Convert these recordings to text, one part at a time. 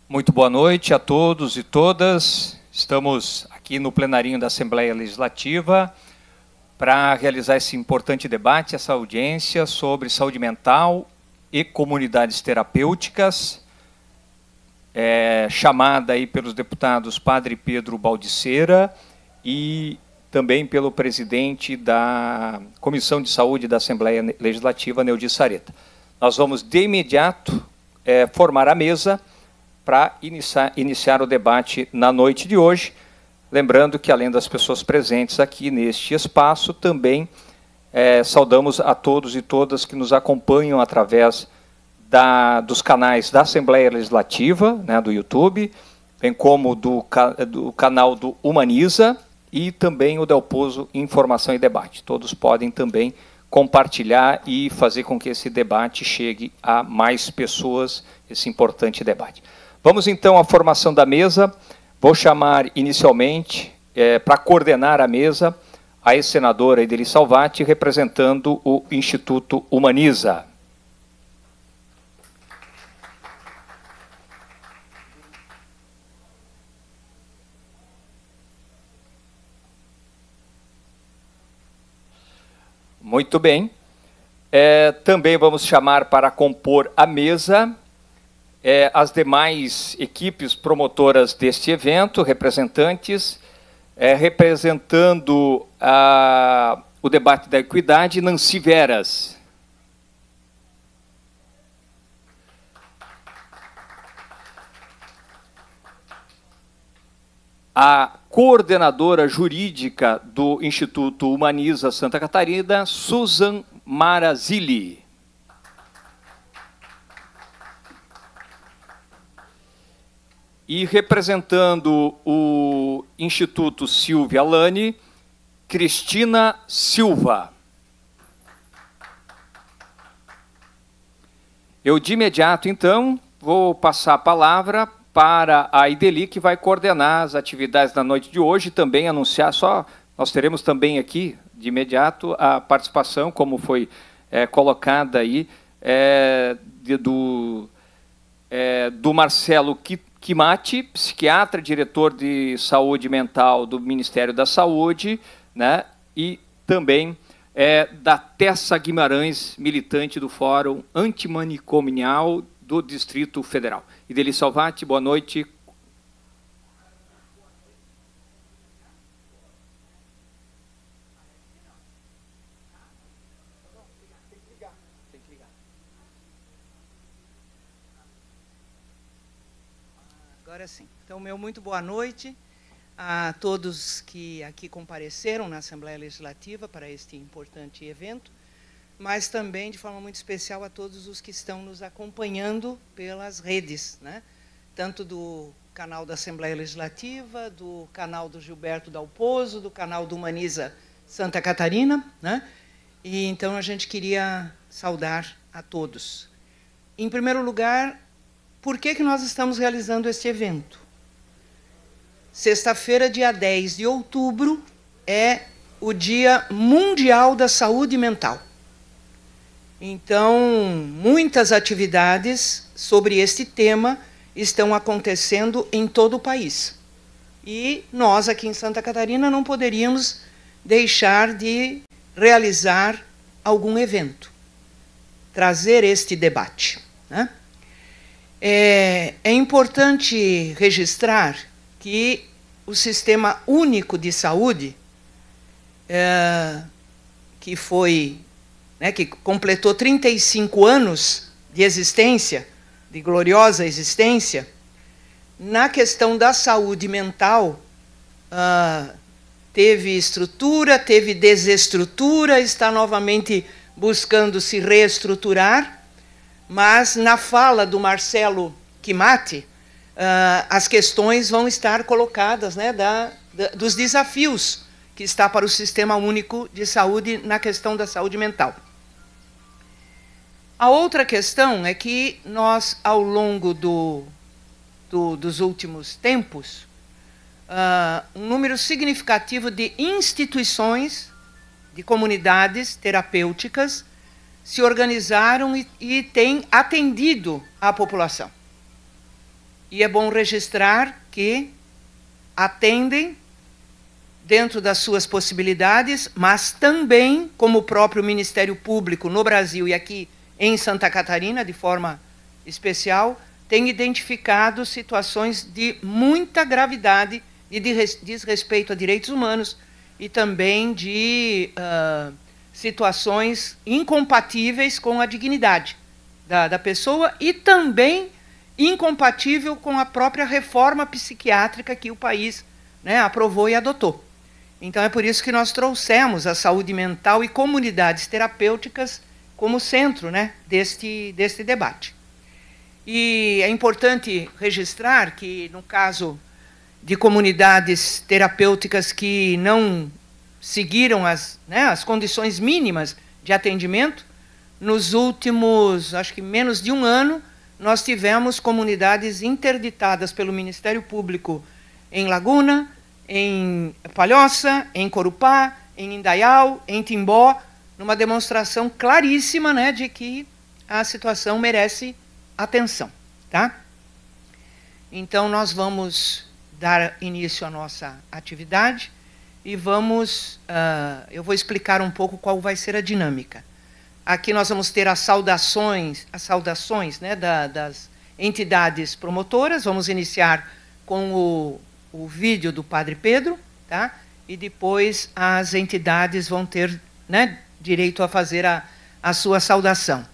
Muito boa noite a todos e todas. Estamos aqui no plenarinho da Assembleia Legislativa para realizar esse importante debate, essa audiência sobre saúde mental e comunidades terapêuticas, chamada aí pelos deputados Padre Pedro Baldiceira e também pelo presidente da Comissão de Saúde da Assembleia Legislativa, Neudi Sareta. Nós vamos, de imediato, formar a mesa para iniciar o debate na noite de hoje. Lembrando que, além das pessoas presentes aqui neste espaço, também saudamos a todos e todas que nos acompanham através dos canais da Assembleia Legislativa, né, do YouTube, bem como do canal do Humaniza e também o Delpozo Informação e Debate. Todos podem também compartilhar e fazer com que esse debate chegue a mais pessoas, esse importante debate. Vamos, então, à formação da mesa. Vou chamar, inicialmente, para coordenar a mesa, a ex-senadora Ideli Salvati, representando o Instituto Humaniza. Muito bem. Também vamos chamar para compor a mesa as demais equipes promotoras deste evento, representantes, representando o debate da equidade, Nancy Veras. A coordenadora jurídica do Instituto Humaniza Santa Catarina, Susan Marazilli. E representando o Instituto Silvia Lani, Cristina Silva. Eu, de imediato, então, vou passar a palavra para a Ideli, que vai coordenar as atividades da noite de hoje e também anunciar nós teremos também aqui, de imediato, a participação, como foi colocada aí, do Marcelo Quimati, psiquiatra, diretor de saúde mental do Ministério da Saúde, né, e também da Tessa Guimarães, militante do Fórum Antimanicomial do Distrito Federal. Ideli Salvati, boa noite. Agora sim. Então, muito boa noite a todos que aqui compareceram na Assembleia Legislativa para este importante evento, mas também, de forma muito especial, a todos os que estão nos acompanhando pelas redes, né? Tanto do canal da Assembleia Legislativa, do canal do Gilberto Dalpozo, do canal do Humaniza Santa Catarina, né? E, então, a gente queria saudar a todos. Em primeiro lugar, por que nós estamos realizando este evento? Sexta-feira, dia 10 de outubro, é o Dia Mundial da Saúde Mental. Então, muitas atividades sobre este tema estão acontecendo em todo o país. E nós, aqui em Santa Catarina, não poderíamos deixar de realizar algum evento, trazer este debate, né? É importante registrar que o Sistema Único de Saúde, que completou 35 anos de existência, de gloriosa existência, na questão da saúde mental, teve estrutura, teve desestrutura, está novamente buscando se reestruturar, mas na fala do Marcelo Quimati, as questões vão estar colocadas, né, dos desafios que está para o Sistema Único de Saúde na questão da saúde mental. A outra questão é que nós, ao longo dos últimos tempos, um número significativo de instituições, de comunidades terapêuticas, se organizaram e têm atendido a população. e é bom registrar que atendem dentro das suas possibilidades, mas também, como o próprio Ministério Público no Brasil e aqui em Santa Catarina, de forma especial, tem identificado situações de muita gravidade e de desrespeito a direitos humanos e também de situações incompatíveis com a dignidade da pessoa e também incompatível com a própria reforma psiquiátrica que o país, né, aprovou e adotou. Então, é por isso que nós trouxemos a saúde mental e comunidades terapêuticas como centro, né, deste debate. E é importante registrar que, no caso de comunidades terapêuticas que não seguiram as condições mínimas de atendimento, nos últimos, acho que menos de um ano, nós tivemos comunidades interditadas pelo Ministério Público em Laguna, em Palhoça, em Corupá, em Indaial, em Timbó, numa demonstração claríssima, né, de que a situação merece atenção. Tá? Então, nós vamos dar início à nossa atividade e vamos, eu vou explicar um pouco qual vai ser a dinâmica. Aqui nós vamos ter as saudações, né, das entidades promotoras. Vamos iniciar com o vídeo do Padre Pedro, tá? E depois as entidades vão ter, né, direito a fazer a sua saudação.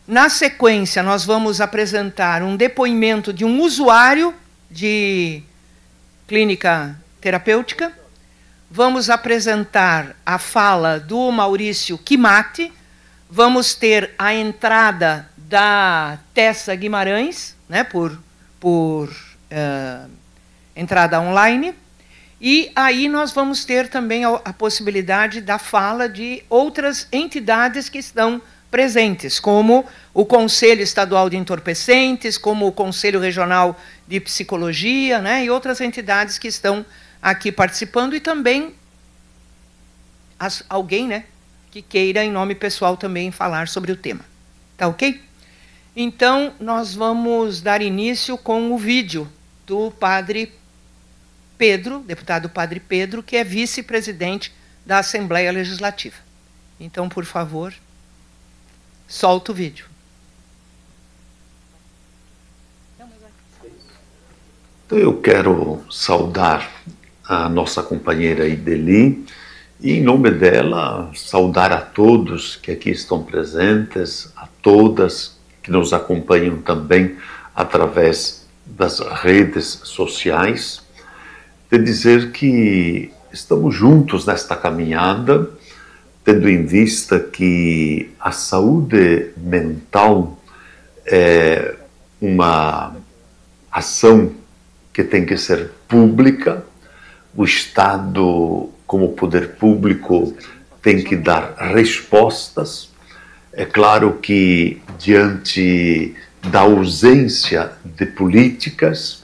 Na sequência, nós vamos apresentar um depoimento de um usuário de clínica terapêutica. Vamos apresentar a fala do Maurício Kimati. Vamos ter a entrada da Tessa Guimarães, né, por entrada online. E aí nós vamos ter também a possibilidade da fala de outras entidades que estão presentes, como o Conselho Estadual de Entorpecentes, como o Conselho Regional de Psicologia, né, e outras entidades que estão aqui participando, e também alguém, né, que queira, em nome pessoal, também falar sobre o tema. Tá ok? Então, nós vamos dar início com o vídeo do Padre Pedro, deputado Padre Pedro, que é vice-presidente da Assembleia Legislativa. Então, por favor, solta o vídeo. Então, eu quero saudar a nossa companheira Ideli e, em nome dela, saudar a todos que aqui estão presentes, a todas que nos acompanham também através das redes sociais, de dizer que estamos juntos nesta caminhada, tendo em vista que a saúde mental é uma ação que tem que ser pública. O Estado, como poder público, tem que dar respostas. É claro que, diante da ausência de políticas,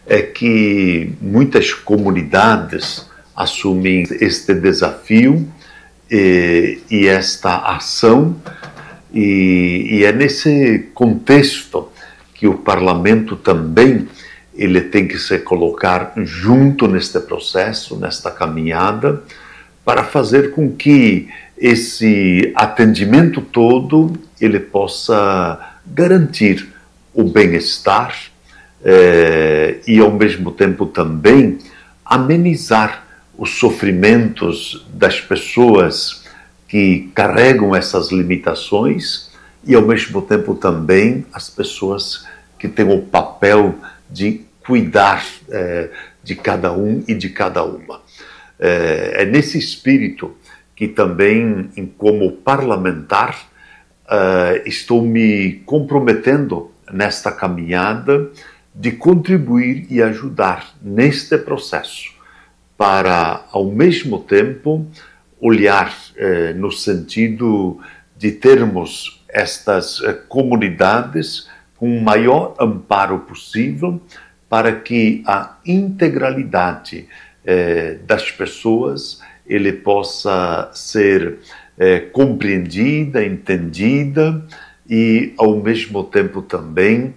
é que muitas comunidades assumem este desafio e esta ação, e é nesse contexto que o parlamento também ele tem que se colocar junto neste processo, nesta caminhada, para fazer com que esse atendimento todo ele possa garantir o bem-estar e, ao mesmo tempo, também amenizar os sofrimentos das pessoas que carregam essas limitações e, ao mesmo tempo, também as pessoas que têm o papel de cuidar de cada um e de cada uma. É nesse espírito que também, como parlamentar, estou me comprometendo nesta caminhada de contribuir e ajudar neste processo para, ao mesmo tempo, olhar no sentido de termos estas comunidades com o maior amparo possível para que a integralidade das pessoas ele possa ser compreendida, entendida e, ao mesmo tempo, também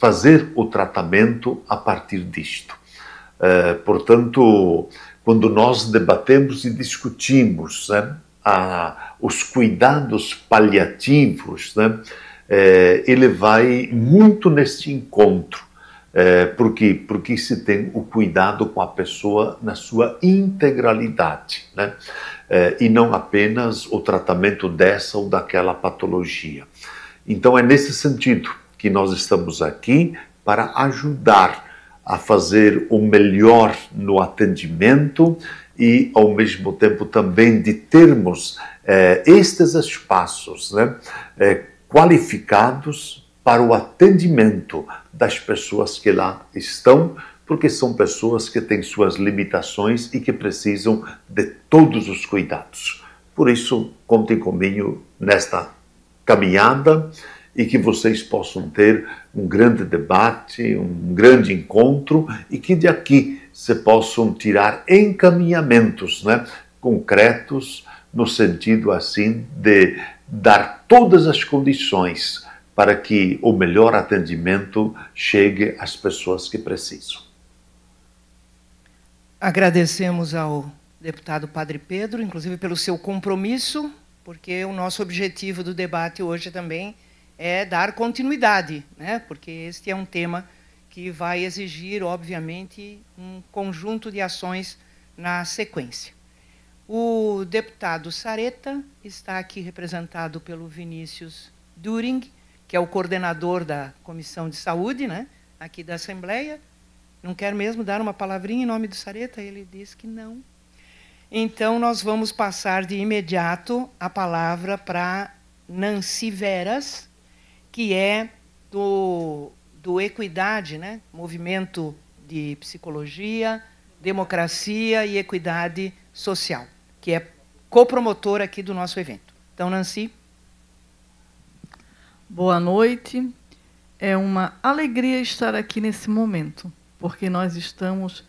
fazer o tratamento a partir disto. Portanto, quando nós debatemos e discutimos, né, os cuidados paliativos, né, ele vai muito neste encontro. Por quê? Porque se tem o cuidado com a pessoa na sua integralidade, né? E não apenas o tratamento dessa ou daquela patologia. Então é nesse sentido que nós estamos aqui para ajudar a fazer o melhor no atendimento e, ao mesmo tempo, também de termos estes espaços, né, qualificados para o atendimento das pessoas que lá estão, porque são pessoas que têm suas limitações e que precisam de todos os cuidados. Por isso, contem comigo nesta caminhada e que vocês possam ter um grande debate, um grande encontro e que de aqui se possam tirar encaminhamentos, né, concretos, no sentido assim de dar todas as condições para que o melhor atendimento chegue às pessoas que precisam. Agradecemos ao deputado Padre Pedro, inclusive pelo seu compromisso, porque o nosso objetivo do debate hoje também é dar continuidade, né? Porque este é um tema que vai exigir, obviamente, um conjunto de ações na sequência. O deputado Sareta está aqui representado pelo Vinícius Düring, que é o coordenador da Comissão de Saúde, né, aqui da Assembleia. Não quer mesmo dar uma palavrinha em nome do Sareta? Ele disse que não. Então, nós vamos passar de imediato a palavra para Nancy Veras, que é do Equidade, né, Movimento de Psicologia, Democracia e Equidade Social, que é copromotora aqui do nosso evento. Então, Nancy. Boa noite. É uma alegria estar aqui nesse momento, porque nós estamos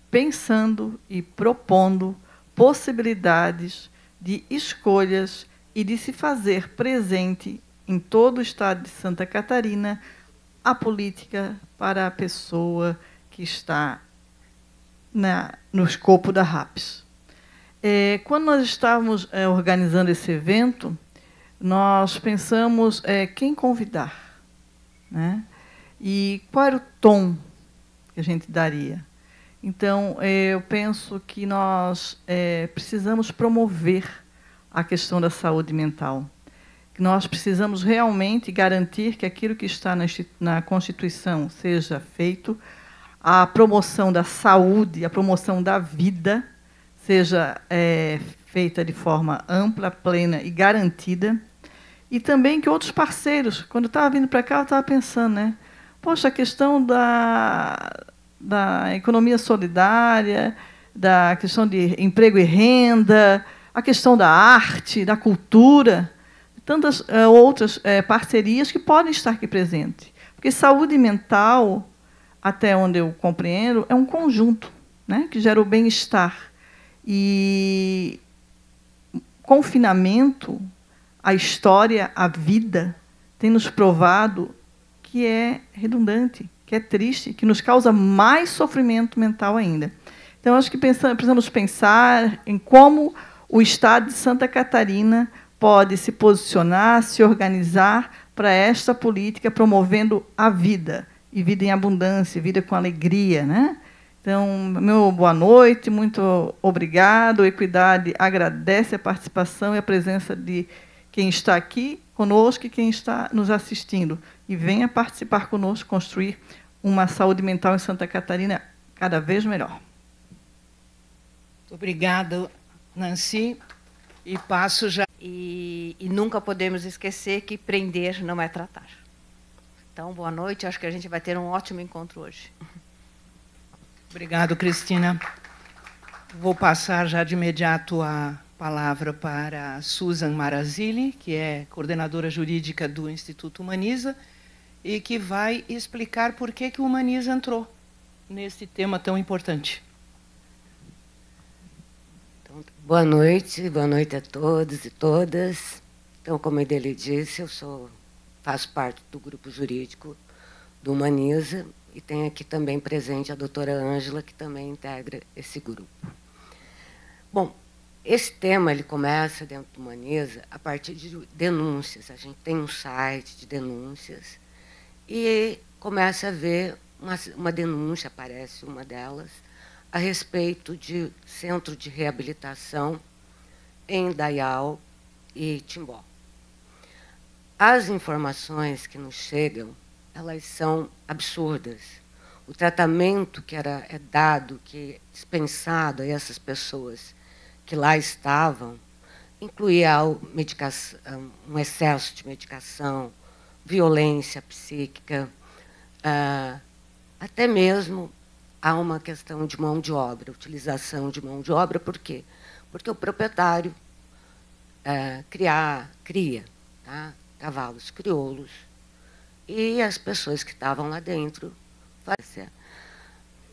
pensando e propondo possibilidades de escolhas e de se fazer presente em todo o estado de Santa Catarina a política para a pessoa que está no escopo da RAPS. Quando nós estávamos organizando esse evento, nós pensamos quem convidar, né? E qual era o tom que a gente daria. Então, eu penso que nós precisamos promover a questão da saúde mental. Nós precisamos realmente garantir que aquilo que está na Constituição seja feito, a promoção da saúde, a promoção da vida seja feita de forma ampla, plena e garantida. E também que outros parceiros, quando eu estava vindo para cá, eu estava pensando, né? Poxa, a questão da economia solidária, da questão de emprego e renda, a questão da arte, da cultura, tantas outras parcerias que podem estar aqui presentes. Porque saúde mental, até onde eu compreendo, é um conjunto, né, que gera o bem-estar. E confinamento, a história, a vida, tem nos provado que é redundante, que é triste, que nos causa mais sofrimento mental ainda. Então, acho que precisamos pensar em como o Estado de Santa Catarina pode se posicionar, se organizar para esta política, promovendo a vida, e vida em abundância, vida com alegria, né? Então, meu boa noite, muito obrigado. O Equidade agradece a participação e a presença de quem está aqui conosco e quem está nos assistindo. E venha participar conosco, construir uma saúde mental em Santa Catarina cada vez melhor. Obrigada, Nancy. E passo já. E nunca podemos esquecer que prender não é tratar. Então, boa noite. Acho que a gente vai ter um ótimo encontro hoje. Obrigado, Cristina. Vou passar já de imediato a palavra para Susan Marazilli, que é coordenadora jurídica do Instituto Humaniza, e que vai explicar por que o Humaniza entrou nesse tema tão importante. Então, boa noite a todos e todas. Então, como ele disse, eu faço parte do grupo jurídico do Humaniza, e tem aqui também presente a doutora Ângela, que também integra esse grupo. Bom, esse tema ele começa dentro do Humaniza a partir de denúncias. A gente tem um site de denúncias e começa a ver uma denúncia, aparece uma delas, a respeito de centro de reabilitação em Indaial e Timbó. As informações que nos chegam, elas são absurdas. O tratamento que é dado, que é dispensado a essas pessoas que lá estavam, incluía um excesso de medicação, violência psíquica, até mesmo há uma questão de mão de obra, utilização de mão de obra. Por quê? Porque o proprietário cria, tá, cavalos crioulos, e as pessoas que estavam lá dentro fazem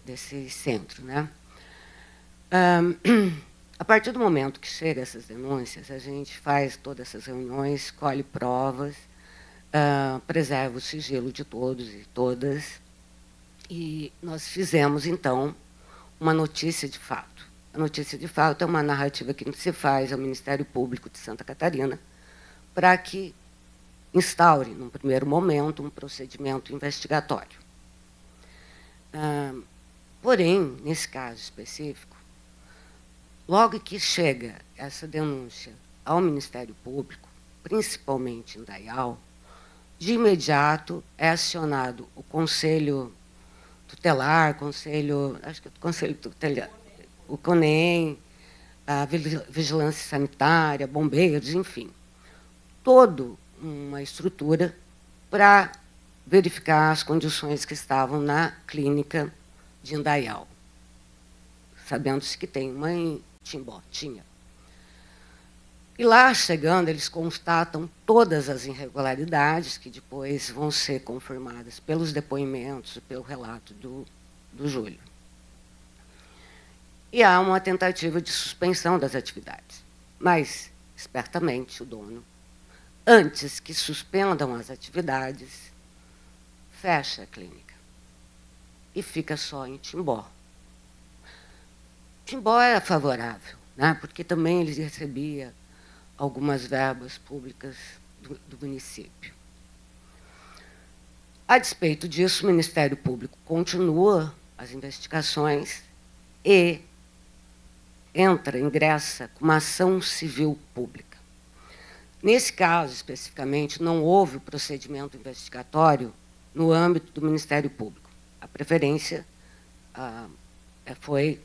desse centro, né? A partir do momento que chegam essas denúncias, a gente faz todas essas reuniões, colhe provas, preserva o sigilo de todos e todas, e nós fizemos, então, uma notícia de fato. A notícia de fato é uma narrativa que se faz ao Ministério Público de Santa Catarina para que instaure, num primeiro momento, um procedimento investigatório. Porém, nesse caso específico, logo que chega essa denúncia ao Ministério Público, principalmente em Indaial, de imediato é acionado o Conselho Tutelar, o CONEM, a Vigilância Sanitária, bombeiros, enfim, toda uma estrutura para verificar as condições que estavam na clínica de Indaial, sabendo-se que tem uma em Timbó, tinha. E lá, chegando, eles constatam todas as irregularidades, que depois vão ser confirmadas pelos depoimentos, pelo relato do Júlio. E há uma tentativa de suspensão das atividades. Mas, espertamente, o dono, antes que suspendam as atividades, fecha a clínica e fica só em Timbó. Timbó era favorável, né, porque também ele recebia algumas verbas públicas do município. A despeito disso, o Ministério Público continua as investigações e ingressa com uma ação civil pública. Nesse caso, especificamente, não houve procedimento investigatório no âmbito do Ministério Público. A preferência foi,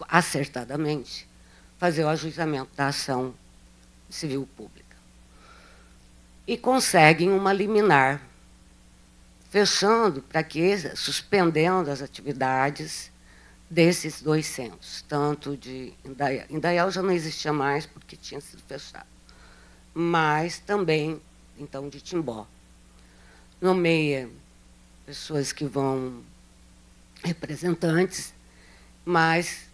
acertadamente, fazer o ajuizamento da ação civil pública. E conseguem uma liminar, fechando para que, suspendendo as atividades desses dois centros, tanto de Indaial. Indaial já não existia mais porque tinha sido fechado, mas também, então, de Timbó. Nomeia pessoas que vão, representantes, mas,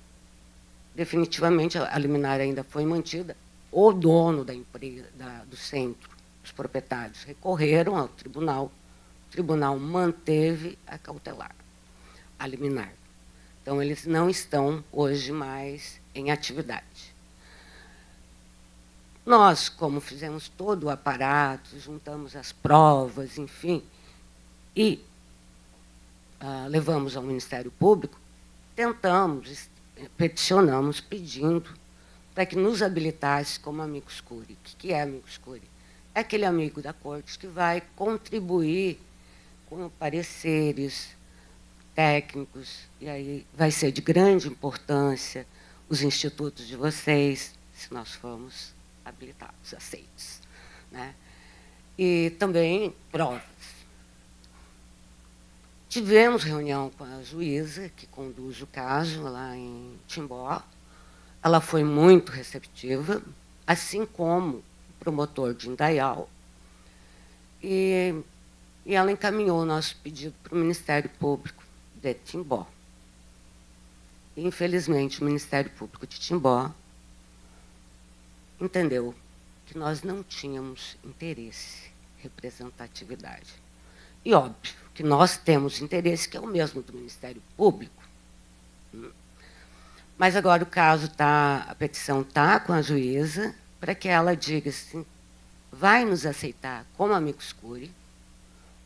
definitivamente, a liminar ainda foi mantida. O dono da empresa, do centro, os proprietários, recorreram ao tribunal. O tribunal manteve a cautelar, a liminar. Então, eles não estão hoje mais em atividade. Nós, como fizemos todo o aparato, juntamos as provas, enfim, e levamos ao Ministério Público, peticionamos pedindo para que nos habilitasse como amicus curiae. O que é amicus curiae? É aquele amigo da corte que vai contribuir com pareceres técnicos, e aí vai ser de grande importância os institutos de vocês, se nós formos habilitados, aceitos, né? E também provas. Tivemos reunião com a juíza, que conduz o caso lá em Timbó. Ela foi muito receptiva, assim como o promotor de Indaial, e ela encaminhou o nosso pedido para o Ministério Público de Timbó. E, infelizmente, o Ministério Público de Timbó entendeu que nós não tínhamos interesse, representatividade. E óbvio que nós temos interesse, que é o mesmo do Ministério Público. Mas agora o caso tá, a petição está com a juíza, para que ela diga assim, vai nos aceitar como amicus curiae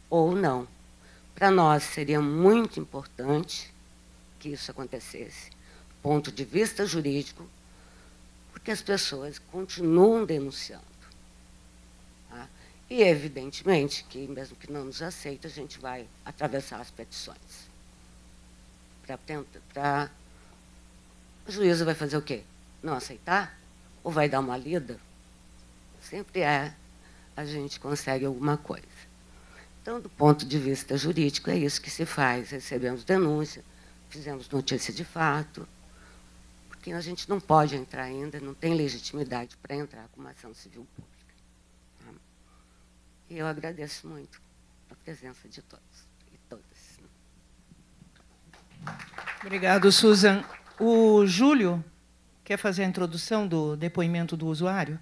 ou não. Para nós seria muito importante que isso acontecesse, do ponto de vista jurídico, porque as pessoas continuam denunciando. Tá? E, evidentemente, que mesmo que não nos aceite, a gente vai atravessar as petições. A juíza vai fazer o quê? Não aceitar? Ou vai dar uma lida? Sempre a gente consegue alguma coisa. Então, do ponto de vista jurídico, é isso que se faz. Recebemos denúncia, fizemos notícia de fato, porque a gente não pode entrar ainda, não tem legitimidade para entrar com uma ação civil pública. Tá? E eu agradeço muito a presença de todos e todas. Obrigado, Susan. O Júlio quer fazer a introdução do depoimento do usuário,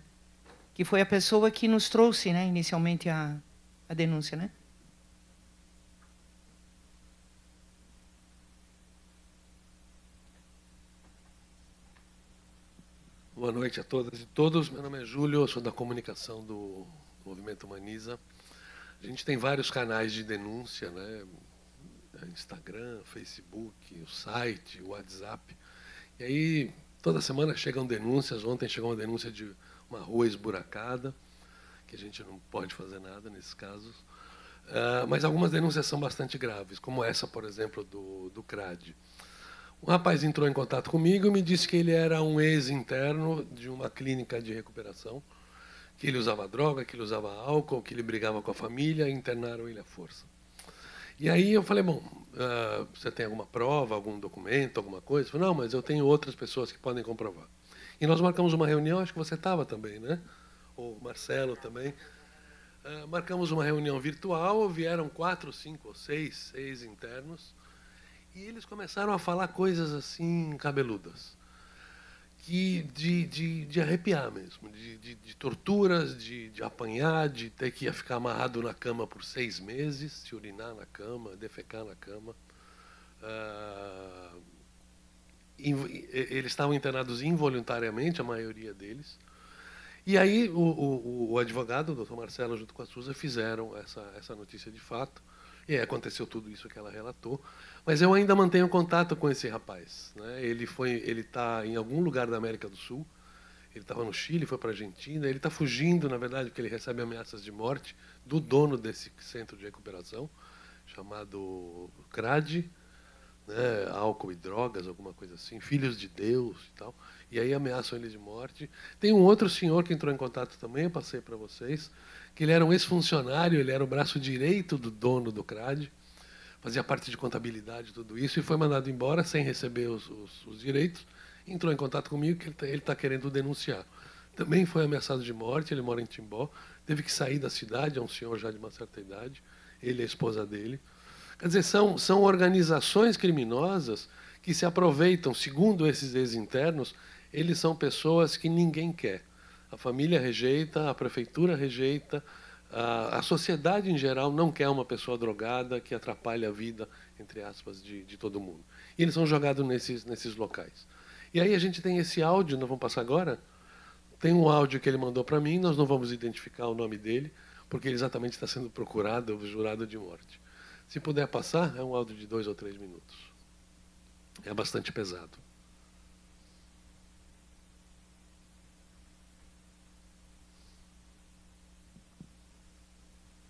que foi a pessoa que nos trouxe, né, inicialmente a denúncia, né? Boa noite a todas e todos. Meu nome é Júlio, eu sou da comunicação do Movimento Humaniza. A gente tem vários canais de denúncia, né? Instagram, Facebook, o site, o WhatsApp. E aí, toda semana chegam denúncias. Ontem chegou uma denúncia de uma rua esburacada, que a gente não pode fazer nada nesses casos. Mas algumas denúncias são bastante graves, como essa, por exemplo, do CRAD. Um rapaz entrou em contato comigo e me disse que ele era um ex-interno de uma clínica de recuperação, que ele usava droga, que ele usava álcool, que ele brigava com a família e internaram ele à força. E aí eu falei, bom, você tem alguma prova, algum documento, alguma coisa? Ele falou, não, mas eu tenho outras pessoas que podem comprovar. E nós marcamos uma reunião, acho que você estava também, né? Ou o Marcelo também. Marcamos uma reunião virtual, vieram 4, 5 ou 6 ex-internos, e eles começaram a falar coisas assim, cabeludas, que de arrepiar mesmo, de torturas, de apanhar, de ter que ficar amarrado na cama por 6 meses, se urinar na cama, defecar na cama. Eles estavam internados involuntariamente, a maioria deles. E aí o advogado, o Dr. Marcelo, junto com a Suza, fizeram essa notícia de fato. E aí aconteceu tudo isso que ela relatou. Mas eu ainda mantenho contato com esse rapaz, né? Ele está em algum lugar da América do Sul. Ele estava no Chile, foi para a Argentina. Ele está fugindo, na verdade, porque ele recebe ameaças de morte do dono desse centro de recuperação, chamado CRAD, né? Álcool e drogas, alguma coisa assim, Filhos de Deus e tal. E aí ameaçam ele de morte. Tem um outro senhor que entrou em contato também, eu passei para vocês, que ele era um ex-funcionário, ele era o braço direito do dono do CRAD, fazia parte de contabilidade, tudo isso, e foi mandado embora sem receber os direitos. Entrou em contato comigo que ele está querendo denunciar. Também foi ameaçado de morte, ele mora em Timbó, teve que sair da cidade, é um senhor já de uma certa idade, ele e a esposa dele. Quer dizer, são organizações criminosas que se aproveitam, segundo esses ex-internos, eles são pessoas que ninguém quer. A família rejeita, a prefeitura rejeita, a sociedade em geral não quer uma pessoa drogada que atrapalhe a vida, entre aspas, de todo mundo. E eles são jogados nesses locais. E aí a gente tem esse áudio, nós vamos passar agora? Tem um áudio que ele mandou para mim, nós não vamos identificar o nome dele, porque ele exatamente está sendo procurado, jurado de morte. Se puder passar, é um áudio de 2 ou 3 minutos. É bastante pesado.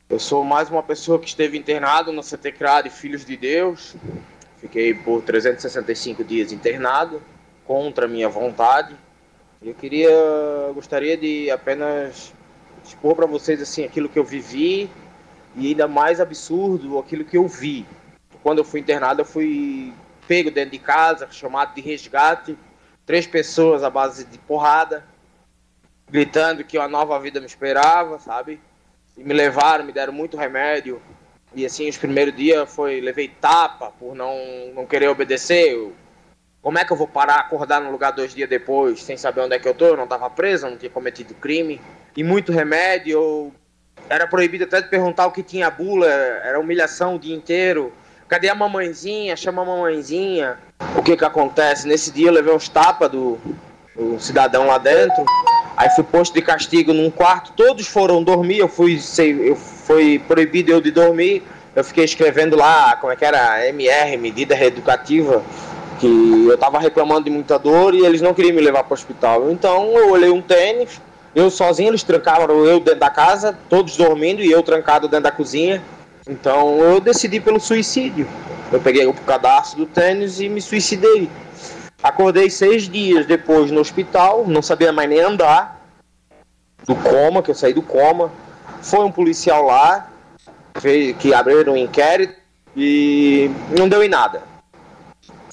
Eu sou mais uma pessoa que esteve internado no CT CRAD Filhos de Deus. Fiquei por 365 dias internado, contra a minha vontade. Eu gostaria de apenas expor para vocês assim, aquilo que eu vivi e ainda mais absurdo, aquilo que eu vi. Quando eu fui internado, eu fui pego dentro de casa, chamado de resgate. 3 pessoas à base de porrada, gritando que uma nova vida me esperava, sabe? E me levaram, me deram muito remédio. E assim, os primeiros dias levei tapa por não querer obedecer. Como é que eu vou parar, acordar no lugar 2 dias depois, sem saber onde é que eu tô? Eu não estava preso, eu não tinha cometido crime. E muito remédio, eu Era proibido até de perguntar o que tinha bula, era humilhação o dia inteiro. Cadê a mamãezinha? Chama a mamãezinha. O que acontece? Nesse dia eu levei uns tapas do cidadão lá dentro. Aí fui posto de castigo num quarto. Todos foram dormir. Foi proibido eu de dormir. Eu fiquei escrevendo lá, como é que era? MR, medida reeducativa. Que eu tava reclamando de muita dor e eles não queriam me levar para o hospital. Então eu olhei um tênis. Eu sozinho, eles trancavam eu dentro da casa, todos dormindo e eu trancado dentro da cozinha. Então eu decidi pelo suicídio. Eu peguei o cadastro do tênis e me suicidei. Acordei 6 dias depois no hospital, não sabia mais nem andar. Do coma, que eu saí do coma. Foi um policial lá, que abriram um inquérito e não deu em nada.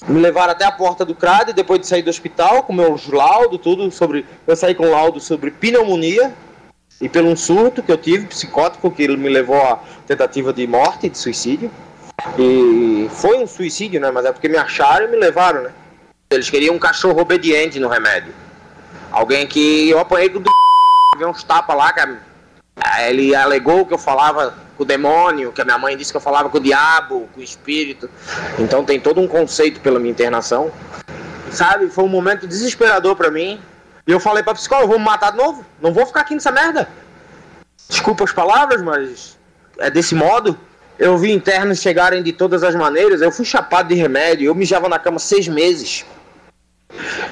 Me levaram até a porta do CRAD depois de sair do hospital, com meus laudos, tudo sobre... Eu saí com laudo sobre pneumonia e pelo um surto que eu tive, psicótico, que me levou à tentativa de morte, de suicídio. E foi um suicídio, né? Mas é porque me acharam e me levaram, né? Eles queriam um cachorro obediente no remédio. Alguém que eu apanhei com uns tapas lá, que ele alegou que eu falava com o demônio, que a minha mãe disse que eu falava com o diabo, com o espírito. Então tem todo um conceito pela minha internação. Sabe, foi um momento desesperador pra mim. E eu falei pra psicóloga, eu vou me matar de novo. Não vou ficar aqui nessa merda. Desculpa as palavras, mas é desse modo. Eu vi internos chegarem de todas as maneiras. Eu fui chapado de remédio. Eu mijava na cama 6 meses.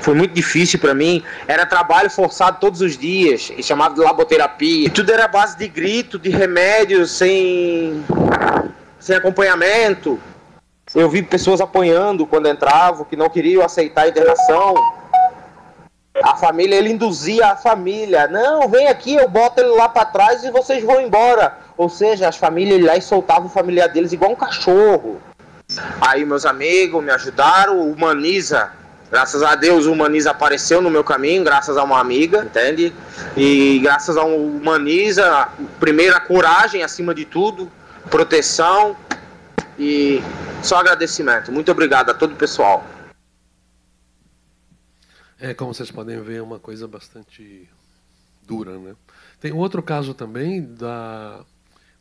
Foi muito difícil pra mim. Era trabalho forçado todos os dias, chamado de laboterapia. Tudo era base de grito, de remédio, sem acompanhamento. Eu vi pessoas apanhando quando entravam, que não queriam aceitar a internação. A família, ele induzia a família. Não, vem aqui, eu boto ele lá pra trás e vocês vão embora. Ou seja, as famílias lá e soltavam o familiar deles igual um cachorro. Aí meus amigos me ajudaram, o Humaniza. Graças a Deus o Humaniza apareceu no meu caminho, graças a uma amiga, entende? E graças ao Humaniza, primeiro a coragem acima de tudo, proteção e só agradecimento. Muito obrigado a todo o pessoal. Como vocês podem ver, é uma coisa bastante dura, né? Tem outro caso também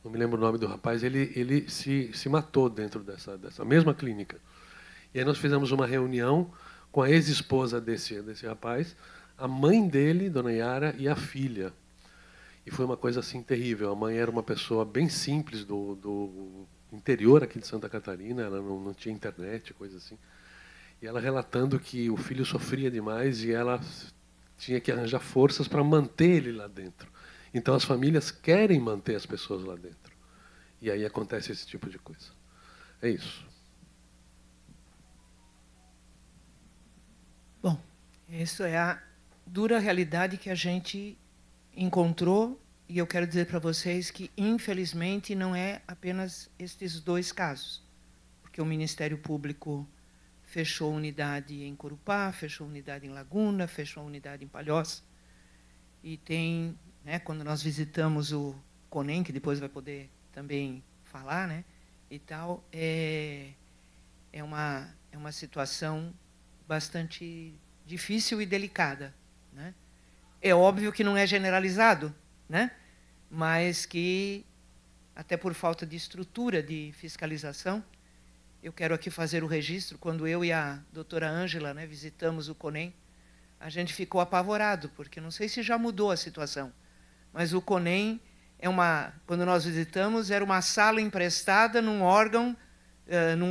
não me lembro o nome do rapaz, ele se matou dentro dessa mesma clínica. E aí nós fizemos uma reunião com a ex-esposa desse rapaz, a mãe dele, Dona Yara, e a filha. E foi uma coisa assim terrível. A mãe era uma pessoa bem simples do interior aqui de Santa Catarina, ela não tinha internet, coisa assim. E ela relatando que o filho sofria demais e ela tinha que arranjar forças para manter ele lá dentro. Então as famílias querem manter as pessoas lá dentro. E aí acontece esse tipo de coisa. É isso. Bom, isso é a dura realidade que a gente encontrou, e eu quero dizer para vocês que, infelizmente, não é apenas estes 2 casos, porque o Ministério Público fechou unidade em Corupá, fechou unidade em Laguna, fechou unidade em Palhoça, e tem, né, quando nós visitamos o CONEM, que depois vai poder também falar, né, e tal, é uma situação bastante difícil e delicada, né? É óbvio que não é generalizado, né? Mas que, até por falta de estrutura de fiscalização, eu quero aqui fazer o registro, quando eu e a doutora Ângela, né, visitamos o CONEM, a gente ficou apavorado, porque não sei se já mudou a situação, mas o CONEM, quando nós visitamos, era uma sala emprestada num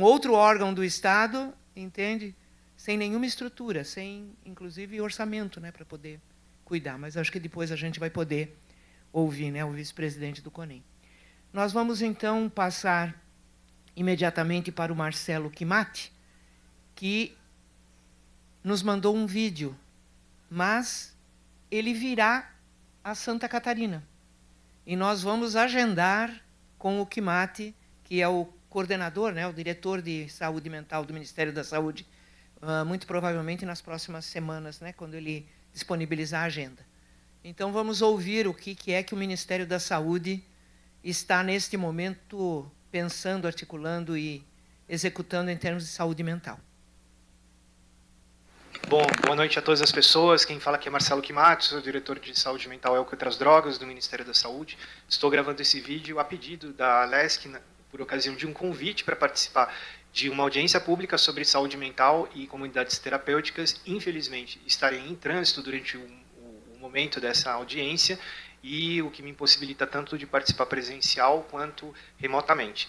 outro órgão do Estado, entende? Sem nenhuma estrutura, sem, inclusive, orçamento, né, para poder cuidar. Mas acho que depois a gente vai poder ouvir, né, o vice-presidente do CONEM. Nós vamos, então, passar imediatamente para o Marcelo Quimati, que nos mandou um vídeo, mas ele virá a Santa Catarina. E nós vamos agendar com o Quimati, que é o coordenador, né, o diretor de saúde mental do Ministério da Saúde, muito provavelmente nas próximas semanas, né, quando ele disponibilizar a agenda. Então, vamos ouvir o que é que o Ministério da Saúde está, neste momento, pensando, articulando e executando em termos de saúde mental. Bom, boa noite a todas as pessoas. Quem fala aqui é Marcelo Kimatsu, sou diretor de saúde mental, álcool e outras drogas do Ministério da Saúde. Estou gravando esse vídeo a pedido da LESC, por ocasião de um convite para participar de uma audiência pública sobre saúde mental e comunidades terapêuticas. Infelizmente, estarei em trânsito durante o momento dessa audiência, e o que me impossibilita tanto de participar presencial quanto remotamente.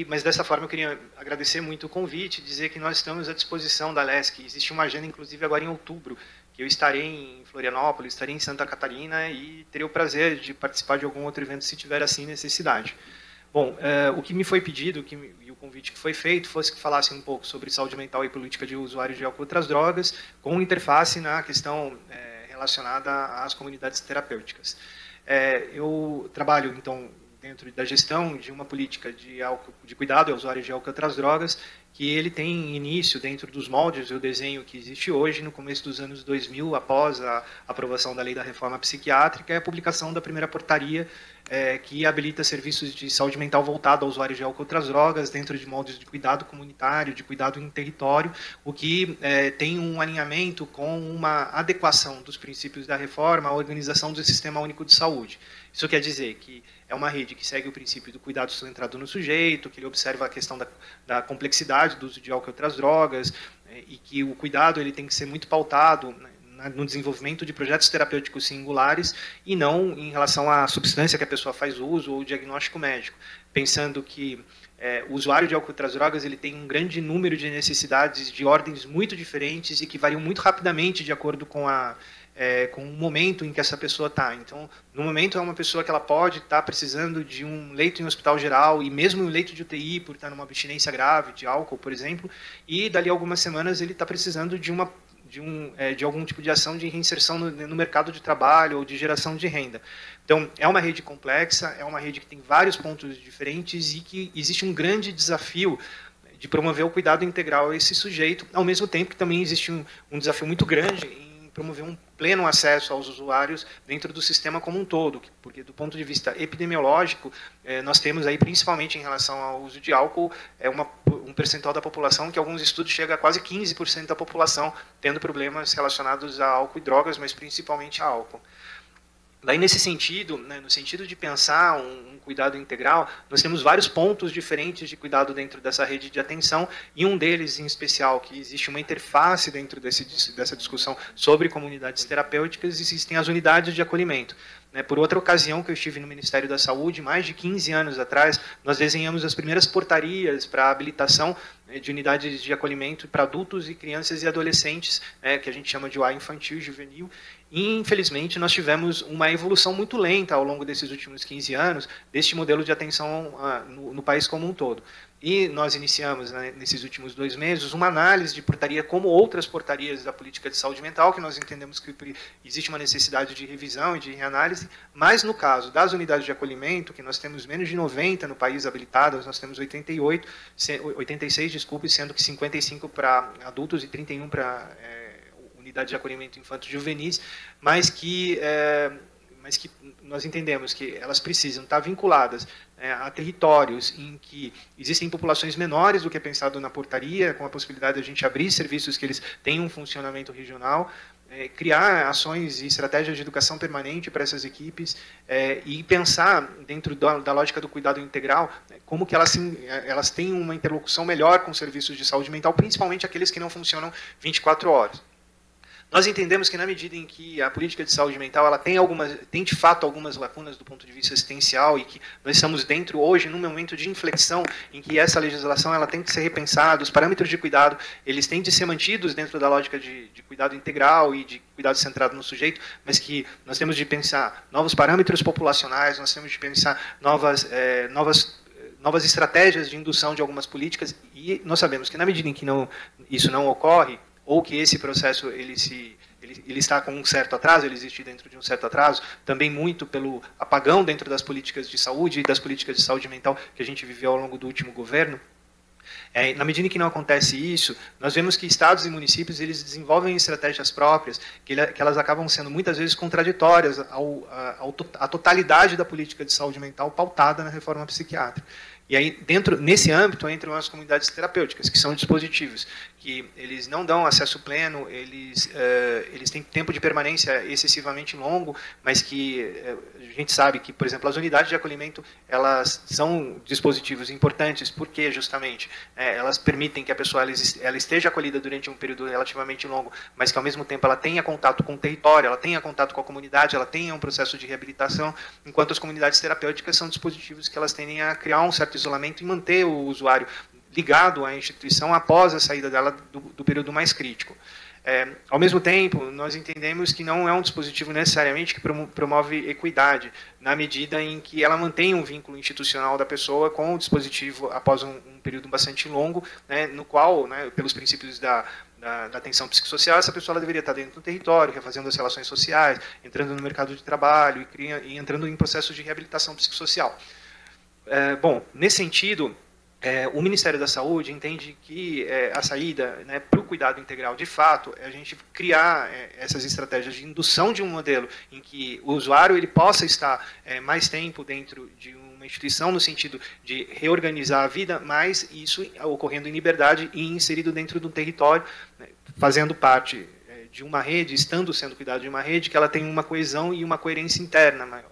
Mas dessa forma eu queria agradecer muito o convite, dizer que nós estamos à disposição da LESC. Existe uma agenda, inclusive, agora em outubro, que eu estarei em Florianópolis, estarei em Santa Catarina e terei o prazer de participar de algum outro evento se tiver assim necessidade. Bom, o que me foi pedido e o convite que foi feito fosse que falasse um pouco sobre saúde mental e política de usuários de álcool e outras drogas, com interface na questão relacionada às comunidades terapêuticas. Eu trabalho, então, dentro da gestão de uma política de cuidado aos usuários de álcool e outras drogas, que ele tem início dentro dos moldes do desenho que existe hoje, no começo dos anos 2000, após a aprovação da Lei da Reforma Psiquiátrica, e a publicação da primeira portaria que habilita serviços de saúde mental voltado aos usuários de álcool e outras drogas, dentro de moldes de cuidado comunitário, de cuidado em território, o que tem um alinhamento com uma adequação dos princípios da reforma à organização do Sistema Único de Saúde. Isso quer dizer que é uma rede que segue o princípio do cuidado centrado no sujeito, que ele observa a questão da complexidade do uso de álcool e outras drogas, e que o cuidado ele tem que ser muito pautado no desenvolvimento de projetos terapêuticos singulares e não em relação à substância que a pessoa faz uso ou diagnóstico médico, pensando que o usuário de álcool e outras drogas ele tem um grande número de necessidades de ordens muito diferentes e que variam muito rapidamente de acordo com o momento em que essa pessoa está. Então, no momento é uma pessoa que ela pode estar precisando de um leito em hospital geral, e mesmo um leito de UTI, por estar numa abstinência grave de álcool, por exemplo, e dali a algumas semanas ele está precisando de algum tipo de ação de reinserção no mercado de trabalho ou de geração de renda. Então, é uma rede complexa, é uma rede que tem vários pontos diferentes e que existe um grande desafio de promover o cuidado integral a esse sujeito, ao mesmo tempo que também existe um desafio muito grande em promover um pleno acesso aos usuários dentro do sistema como um todo, porque do ponto de vista epidemiológico, nós temos aí, principalmente em relação ao uso de álcool, um percentual da população que alguns estudos chega a quase 15% da população tendo problemas relacionados a álcool e drogas, mas principalmente a álcool. Daí, nesse sentido, no sentido de pensar um cuidado integral, nós temos vários pontos diferentes de cuidado dentro dessa rede de atenção, e um deles, em especial, que existe uma interface dentro dessa discussão sobre comunidades terapêuticas, existem as unidades de acolhimento. Por outra ocasião que eu estive no Ministério da Saúde, mais de 15 anos atrás, nós desenhamos as primeiras portarias para a habilitação de unidades de acolhimento para adultos e crianças e adolescentes, que a gente chama de UA infantil e juvenil. E, infelizmente, nós tivemos uma evolução muito lenta ao longo desses últimos 15 anos deste modelo de atenção no país como um todo. E nós iniciamos, nesses últimos 2 meses, uma análise de portaria como outras portarias da política de saúde mental, que nós entendemos que existe uma necessidade de revisão e de reanálise, mas no caso das unidades de acolhimento, que nós temos menos de 90 no país habilitadas, nós temos 86, sendo que 55 para adultos e 31 para unidade de acolhimento infanto-juvenis, mas que nós entendemos que elas precisam estar vinculadas a territórios em que existem populações menores do que é pensado na portaria, com a possibilidade de a gente abrir serviços que eles tenham um funcionamento regional, criar ações e estratégias de educação permanente para essas equipes e pensar, dentro da lógica do cuidado integral, como que elas têm uma interlocução melhor com serviços de saúde mental, principalmente aqueles que não funcionam 24 horas. Nós entendemos que, na medida em que a política de saúde mental ela tem de fato algumas lacunas do ponto de vista assistencial, e que nós estamos dentro hoje num momento de inflexão em que essa legislação ela tem que ser repensada, os parâmetros de cuidado eles têm de ser mantidos dentro da lógica de cuidado integral e de cuidado centrado no sujeito, mas que nós temos de pensar novos parâmetros populacionais, nós temos de pensar novas estratégias de indução de algumas políticas, e nós sabemos que, na medida em que isso não ocorre, ou que esse processo ele está com um certo atraso, ele existe dentro de um certo atraso, também muito pelo apagão dentro das políticas de saúde e das políticas de saúde mental que a gente viveu ao longo do último governo. Na medida em que não acontece isso, nós vemos que estados e municípios eles desenvolvem estratégias próprias que elas acabam sendo muitas vezes contraditórias à totalidade da política de saúde mental pautada na reforma psiquiátrica. E aí, nesse âmbito, entram as comunidades terapêuticas, que são dispositivos que eles não dão acesso pleno, eles têm tempo de permanência excessivamente longo, mas que a gente sabe que, por exemplo, as unidades de acolhimento, elas são dispositivos importantes, porque justamente elas permitem que a pessoa ela esteja acolhida durante um período relativamente longo, mas que ao mesmo tempo ela tenha contato com o território, ela tenha contato com a comunidade, ela tenha um processo de reabilitação, enquanto as comunidades terapêuticas são dispositivos que elas tendem a criar um certo isolamento e manter o usuário ligado à instituição após a saída dela do período mais crítico. Ao mesmo tempo, nós entendemos que não é um dispositivo necessariamente que promove equidade, na medida em que ela mantém um vínculo institucional da pessoa com o dispositivo após um período bastante longo, né, no qual, né, pelos princípios da atenção psicossocial, essa pessoa ela deveria estar dentro do território, refazendo as relações sociais, entrando no mercado de trabalho e entrando em processos de reabilitação psicossocial. Bom, nesse sentido, o Ministério da Saúde entende que a saída, né, para o cuidado integral, de fato, é a gente criar essas estratégias de indução de um modelo em que o usuário ele possa estar mais tempo dentro de uma instituição, no sentido de reorganizar a vida, mas isso ocorrendo em liberdade e inserido dentro de um território, né, fazendo parte de uma rede, estando sendo cuidado de uma rede, que ela tem uma coesão e uma coerência interna maior.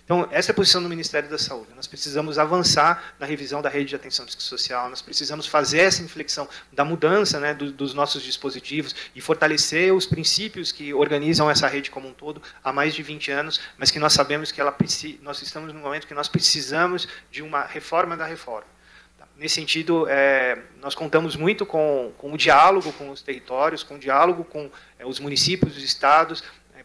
Então, essa é a posição do Ministério da Saúde. Nós precisamos avançar na revisão da rede de atenção psicossocial, nós precisamos fazer essa inflexão da mudança, né, dos nossos dispositivos e fortalecer os princípios que organizam essa rede como um todo há mais de 20 anos, mas que nós sabemos que nós estamos num momento que nós precisamos de uma reforma da reforma. Nesse sentido, nós contamos muito com o diálogo com os territórios, com o diálogo com os municípios, os estados,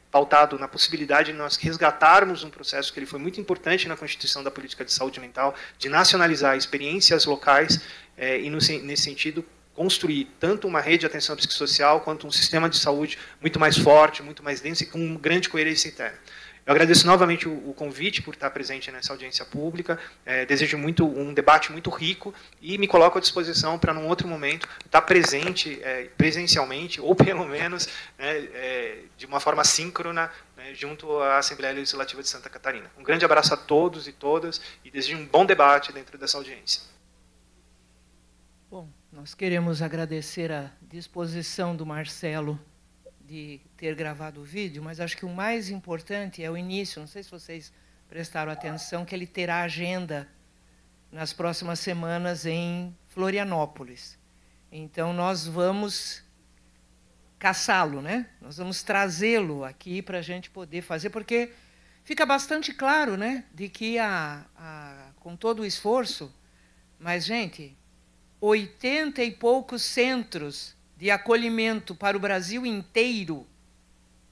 pautado na possibilidade de nós resgatarmos um processo que ele foi muito importante na Constituição da Política de Saúde Mental, de nacionalizar experiências locais e, nesse sentido, construir tanto uma rede de atenção psicossocial quanto um sistema de saúde muito mais forte, muito mais denso e com grande coerência interna. Eu agradeço novamente o convite por estar presente nessa audiência pública, desejo um debate muito rico e me coloco à disposição para, num outro momento, estar presente presencialmente, ou pelo menos de uma forma síncrona, junto à Assembleia Legislativa de Santa Catarina. Um grande abraço a todos e todas e desejo um bom debate dentro dessa audiência. Bom, nós queremos agradecer a disposição do Marcelo de ter gravado o vídeo, mas acho que o mais importante é o início, não sei se vocês prestaram atenção, que ele terá agenda nas próximas semanas em Florianópolis. Então, nós vamos caçá-lo, né? Nós vamos trazê-lo aqui para a gente poder fazer, porque fica bastante claro, né, de que com todo o esforço, mas, gente, 80 e poucos centros de acolhimento para o Brasil inteiro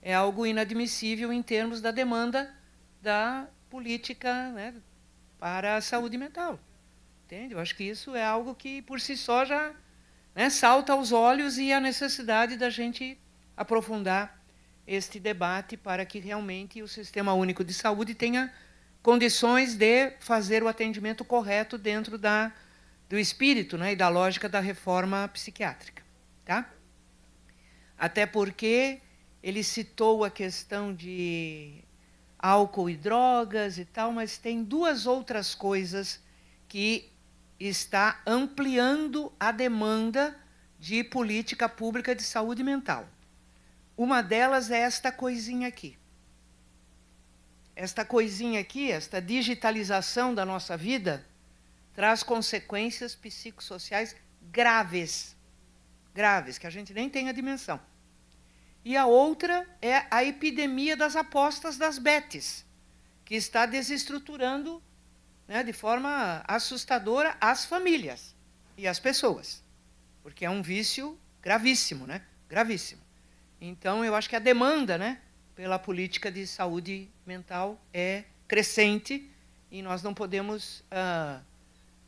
é algo inadmissível em termos da demanda da política, né, para a saúde mental. Entende? Eu acho que isso é algo que, por si só, já, né, salta aos olhos e a necessidade da gente aprofundar este debate para que realmente o Sistema Único de Saúde tenha condições de fazer o atendimento correto dentro do espírito, né, e da lógica da reforma psiquiátrica. Tá? Até porque ele citou a questão de álcool e drogas e tal, mas tem duas outras coisas que está ampliando a demanda de política pública de saúde mental. Uma delas é esta coisinha aqui. Esta coisinha aqui, esta digitalização da nossa vida, traz consequências psicossociais graves, que a gente nem tem a dimensão. E a outra é a epidemia das apostas das betes, que está desestruturando, né, de forma assustadora as famílias e as pessoas, porque é um vício gravíssimo, né? Gravíssimo. Então, eu acho que a demanda, né, pela política de saúde mental é crescente e nós não podemos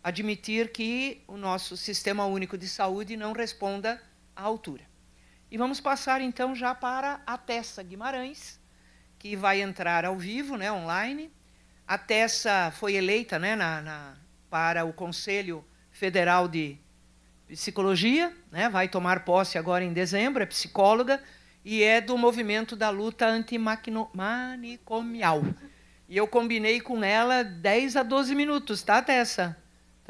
admitir que o nosso Sistema Único de Saúde não responda à altura. E vamos passar, então, já para a Tessa Guimarães, que vai entrar ao vivo, né, online. A Tessa foi eleita, né, para o Conselho Federal de Psicologia, né, vai tomar posse agora em dezembro, é psicóloga, e é do movimento da luta antimanicomial. E eu combinei com ela 10 a 12 minutos, tá, Tessa?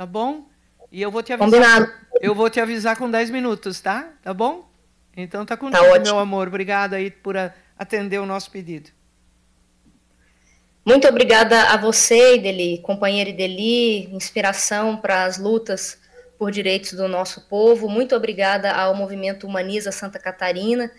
tá bom? E eu vou te avisar. Combinado. Eu vou te avisar com 10 minutos, tá? Tá bom? Então tá contigo, ótimo. meu amor. Obrigada aí por atender o nosso pedido. Muito obrigada a você, Ideli, companheira Ideli, inspiração para as lutas por direitos do nosso povo. Muito obrigada ao Movimento Humaniza Santa Catarina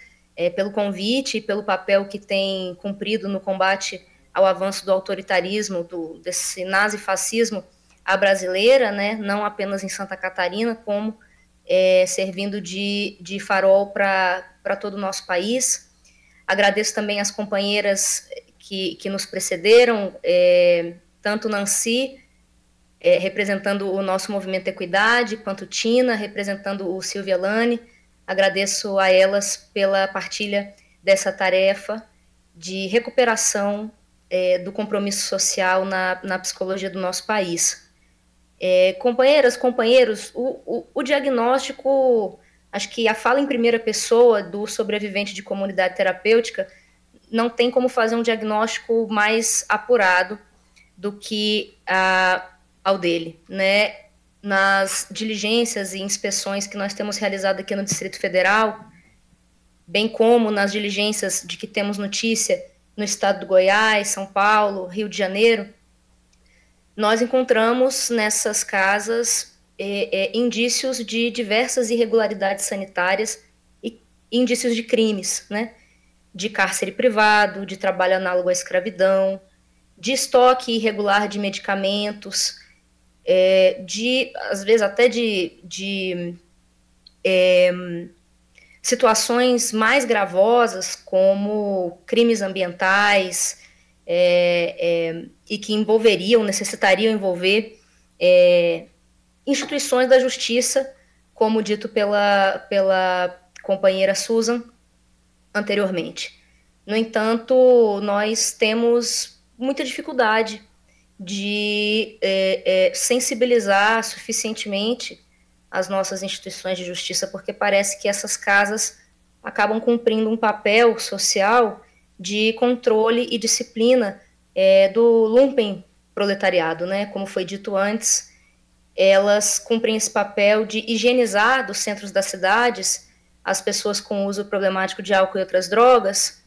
pelo convite e pelo papel que tem cumprido no combate ao avanço do autoritarismo, desse nazifascismo à brasileira, né? Não apenas em Santa Catarina, como servindo de farol para todo o nosso país. Agradeço também as companheiras que nos precederam, tanto Nancy, representando o nosso movimento Equidade, quanto Tina, representando o Silvia Lane. Agradeço a elas pela partilha dessa tarefa de recuperação do compromisso social na psicologia do nosso país. Companheiras, companheiros, o diagnóstico, acho que a fala em primeira pessoa do sobrevivente de comunidade terapêutica não tem como fazer um diagnóstico mais apurado do que ao dele, né? Nas diligências e inspeções que nós temos realizado aqui no Distrito Federal, bem como nas diligências de que temos notícia no estado do Goiás, São Paulo, Rio de Janeiro, nós encontramos nessas casas indícios de diversas irregularidades sanitárias e indícios de crimes, né? De cárcere privado, de trabalho análogo à escravidão, de estoque irregular de medicamentos, às vezes até de situações mais gravosas, como crimes ambientais, e que necessitariam envolver instituições da justiça, como dito pela companheira Susan anteriormente. No entanto, nós temos muita dificuldade de sensibilizar suficientemente as nossas instituições de justiça, porque parece que essas casas acabam cumprindo um papel social de controle e disciplina do lumpen proletariado, né? Como foi dito antes, elas cumprem esse papel de higienizar dos centros das cidades as pessoas com uso problemático de álcool e outras drogas,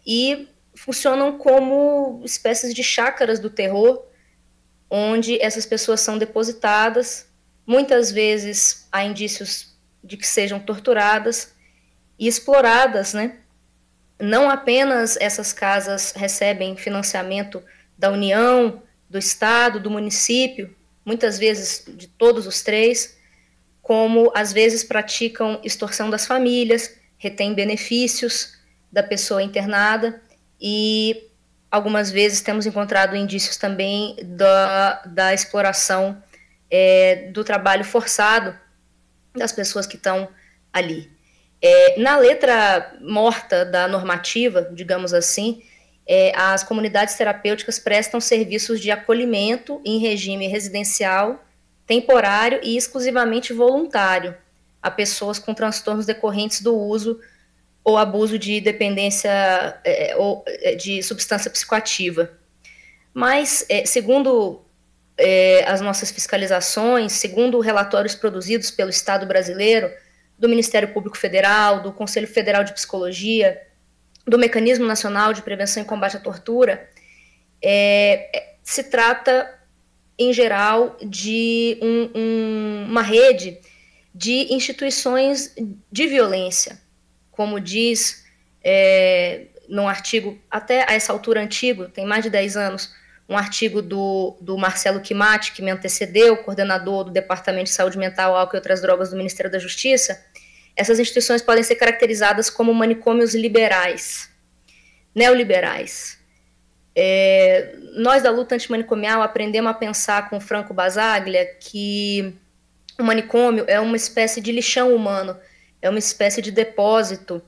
e funcionam como espécies de chácaras do terror, onde essas pessoas são depositadas, muitas vezes há indícios de que sejam torturadas e exploradas, né? Não apenas essas casas recebem financiamento da União, do Estado, do município, muitas vezes de todos os três, como às vezes praticam extorsão das famílias, retêm benefícios da pessoa internada, e algumas vezes temos encontrado indícios também da exploração do trabalho forçado das pessoas que estão ali. Na letra morta da normativa, digamos assim, as comunidades terapêuticas prestam serviços de acolhimento em regime residencial, temporário e exclusivamente voluntário a pessoas com transtornos decorrentes do uso ou abuso de dependência ou de substância psicoativa. Mas, segundo as nossas fiscalizações, segundo relatórios produzidos pelo Estado brasileiro, do Ministério Público Federal, do Conselho Federal de Psicologia, do Mecanismo Nacional de Prevenção e Combate à Tortura, se trata, em geral, de uma rede de instituições de violência, como diz num artigo, até a essa altura antigo, tem mais de 10 anos, um artigo do Marcelo Quimati, que me antecedeu, coordenador do Departamento de Saúde Mental, Álcool e Outras Drogas do Ministério da Justiça. Essas instituições podem ser caracterizadas como manicômios liberais, neoliberais. Nós da luta antimanicomial aprendemos a pensar com Franco Basaglia que o manicômio é uma espécie de lixão humano, é uma espécie de depósito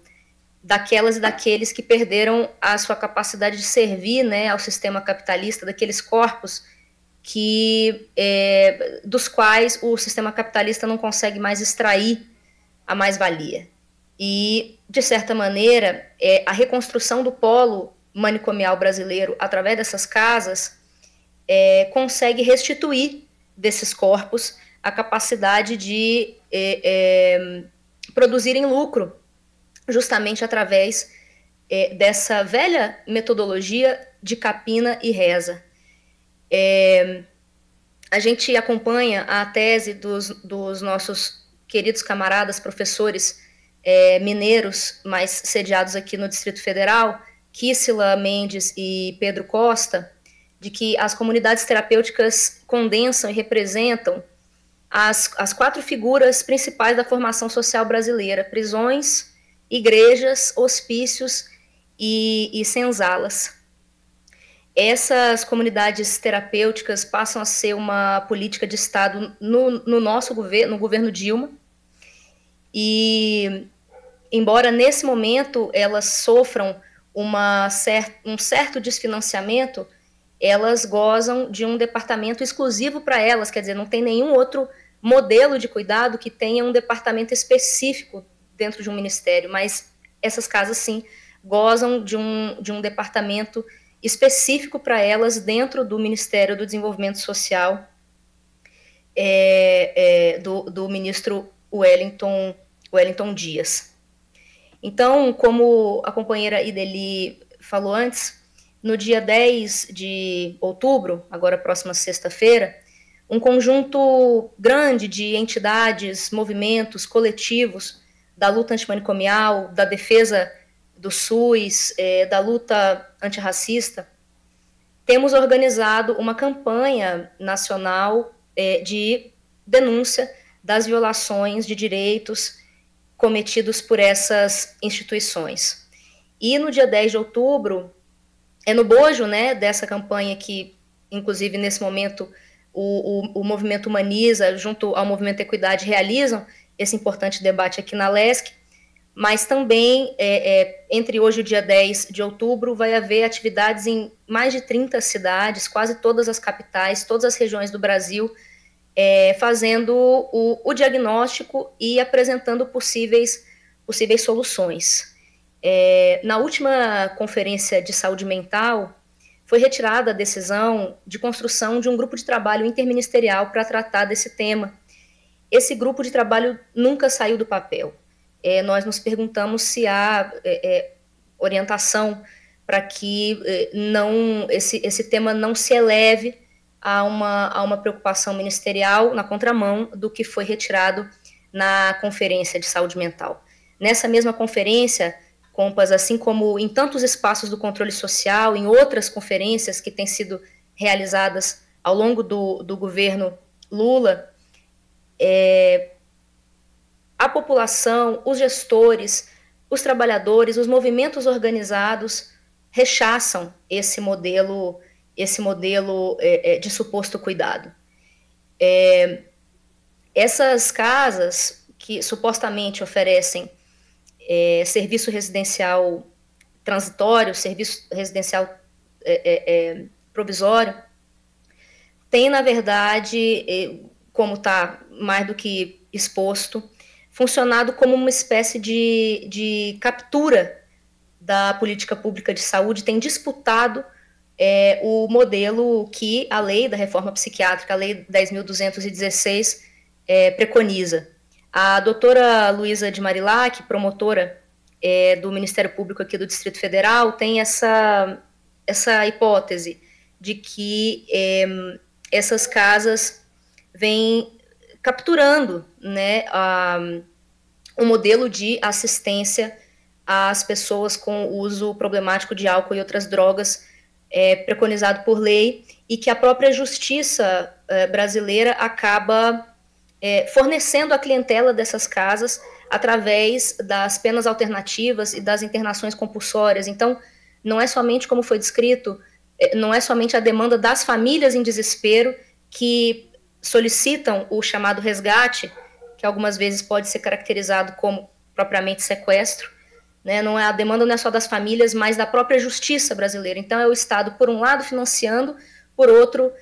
daquelas e daqueles que perderam a sua capacidade de servir, né, ao sistema capitalista, daqueles corpos dos quais o sistema capitalista não consegue mais extrair a mais-valia. E, de certa maneira, a reconstrução do polo manicomial brasileiro, através dessas casas, consegue restituir desses corpos a capacidade de produzirem lucro, justamente através dessa velha metodologia de capina e reza. A gente acompanha a tese dos nossos queridos camaradas professores mineiros, mais sediados aqui no Distrito Federal, Kissila Mendes e Pedro Costa, de que as comunidades terapêuticas condensam e representam as 4 figuras principais da formação social brasileira: prisões, igrejas, hospícios e senzalas. Essas comunidades terapêuticas passam a ser uma política de Estado no nosso governo, no governo Dilma, e embora nesse momento elas sofram um certo desfinanciamento, elas gozam de um departamento exclusivo para elas, quer dizer, não tem nenhum outro modelo de cuidado que tenha um departamento específico dentro de um ministério, mas essas casas, sim, gozam de um departamento específico para elas dentro do Ministério do Desenvolvimento Social, do ministro Wellington Dias. Então, como a companheira Ideli falou antes, no dia 10 de outubro, agora próxima sexta-feira, um conjunto grande de entidades, movimentos, coletivos da luta antimanicomial, da defesa do SUS, da luta antirracista, temos organizado uma campanha nacional de denúncia das violações de direitos cometidos por essas instituições. E no dia 10 de outubro, no bojo, né, dessa campanha que, inclusive, nesse momento, o Movimento Humaniza, junto ao Movimento Equidade, realizam esse importante debate aqui na LESC, mas também, entre hoje e o dia 10 de outubro, vai haver atividades em mais de 30 cidades, quase todas as capitais, todas as regiões do Brasil, fazendo o diagnóstico e apresentando possíveis soluções. Na última conferência de saúde mental, foi retirada a decisão de construção de um grupo de trabalho interministerial para tratar desse tema. Esse grupo de trabalho nunca saiu do papel. Nós nos perguntamos se há orientação para que esse tema não se eleve a uma preocupação ministerial na contramão do que foi retirado na Conferência de Saúde Mental. Nessa mesma conferência, Compas, assim como em tantos espaços do controle social, em outras conferências que têm sido realizadas ao longo do governo Lula, a população, os gestores, os trabalhadores, os movimentos organizados rechaçam esse modelo de suposto cuidado. Essas casas que supostamente oferecem serviço residencial transitório, serviço residencial provisório, tem, na verdade, como está mais do que exposto, funcionado como uma espécie de captura da política pública de saúde, tem disputado o modelo que a lei da reforma psiquiátrica, a lei 10.216, preconiza. A doutora Luísa de Marilac, promotora do Ministério Público aqui do Distrito Federal, tem essa hipótese de que essas casas vêm capturando, né, um modelo de assistência às pessoas com uso problemático de álcool e outras drogas preconizado por lei, e que a própria justiça brasileira acaba fornecendo a clientela dessas casas através das penas alternativas e das internações compulsórias. Então, não é somente, como foi descrito, não é somente a demanda das famílias em desespero que solicitam o chamado resgate, que algumas vezes pode ser caracterizado como propriamente sequestro, né? A demanda não é só das famílias, mas da própria justiça brasileira. Então, é o Estado, por um lado, financiando, por outro,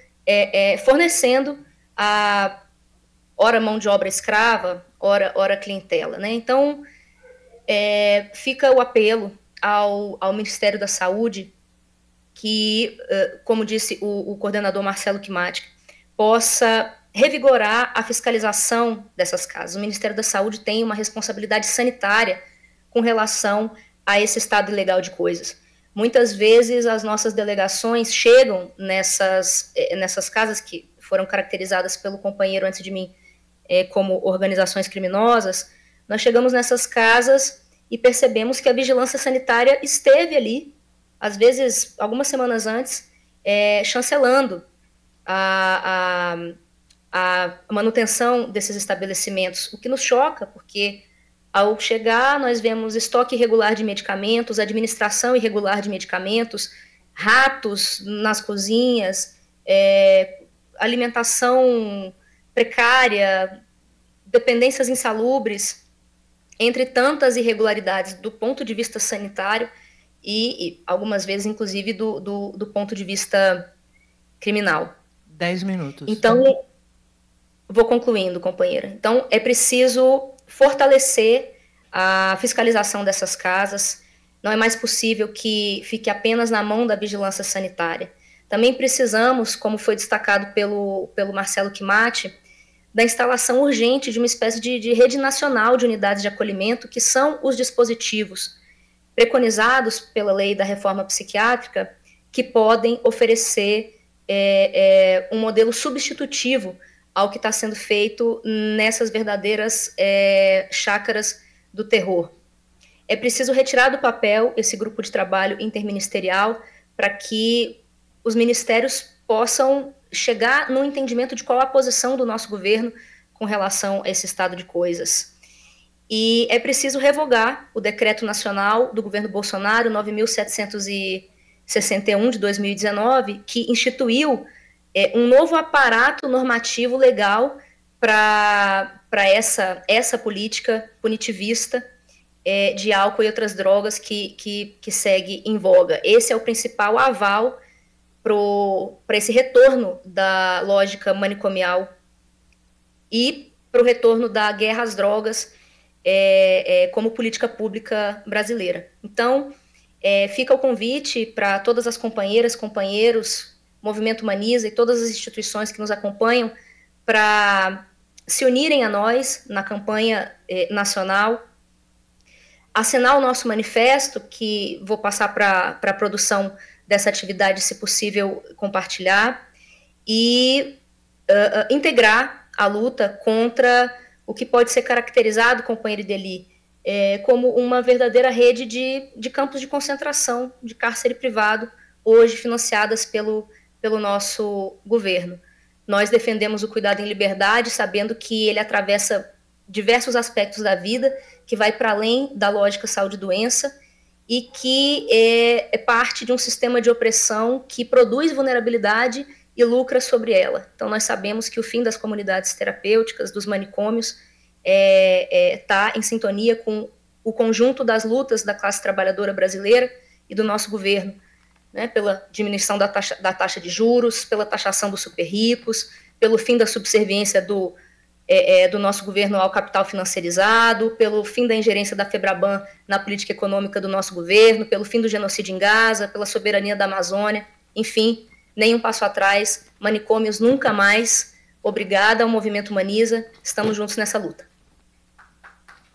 fornecendo a ora mão de obra escrava, ora clientela, né? Então, fica o apelo ao Ministério da Saúde que, como disse o coordenador Marcelo Kimatic, possa revigorar a fiscalização dessas casas. O Ministério da Saúde tem uma responsabilidade sanitária com relação a esse estado ilegal de coisas. Muitas vezes as nossas delegações chegam nessas casas que foram caracterizadas pelo companheiro antes de mim como organizações criminosas. Nós chegamos nessas casas e percebemos que a vigilância sanitária esteve ali, às vezes algumas semanas antes, chancelando a manutenção desses estabelecimentos, o que nos choca, porque ao chegar nós vemos estoque irregular de medicamentos, administração irregular de medicamentos, ratos nas cozinhas, alimentação precária, dependências insalubres, entre tantas irregularidades do ponto de vista sanitário e algumas vezes, inclusive, do ponto de vista criminal. 10 minutos. Então, vou concluindo, companheira. Então, é preciso fortalecer a fiscalização dessas casas. Não é mais possível que fique apenas na mão da vigilância sanitária. Também precisamos, como foi destacado pelo Marcelo Quimati, da instalação urgente de uma espécie de rede nacional de unidades de acolhimento, que são os dispositivos preconizados pela lei da reforma psiquiátrica, que podem oferecer um modelo substitutivo ao que está sendo feito nessas verdadeiras chácaras do terror. É preciso retirar do papel esse grupo de trabalho interministerial para que os ministérios possam chegar no entendimento de qual a posição do nosso governo com relação a esse estado de coisas. E é preciso revogar o decreto nacional do governo Bolsonaro, 9.761 de 2019, que instituiu um novo aparato normativo legal para essa política punitivista de álcool e outras drogas que segue em voga. Esse é o principal aval para esse retorno da lógica manicomial e para o retorno da guerra às drogas como política pública brasileira. Então, fica o convite para todas as companheiras, companheiros, Movimento Humaniza e todas as instituições que nos acompanham para se unirem a nós na campanha nacional, assinar o nosso manifesto, que vou passar para a produção dessa atividade, se possível, compartilhar, e integrar a luta contra o que pode ser caracterizado, companheiro Ideli, como uma verdadeira rede de campos de concentração, de cárcere privado, hoje financiadas pelo nosso governo. Nós defendemos o cuidado em liberdade, sabendo que ele atravessa diversos aspectos da vida, que vai para além da lógica saúde e doença, e que é parte de um sistema de opressão que produz vulnerabilidade e lucra sobre ela. Então, nós sabemos que o fim das comunidades terapêuticas, dos manicômios, está em sintonia com o conjunto das lutas da classe trabalhadora brasileira e do nosso governo, né, pela diminuição da taxa de juros, pela taxação dos super ricos, pelo fim da subserviência do nosso governo ao capital financiarizado, pelo fim da ingerência da FEBRABAN na política econômica do nosso governo, pelo fim do genocídio em Gaza, pela soberania da Amazônia, enfim, nem um passo atrás, manicômios nunca mais. Obrigada ao Movimento Humaniza, estamos juntos nessa luta.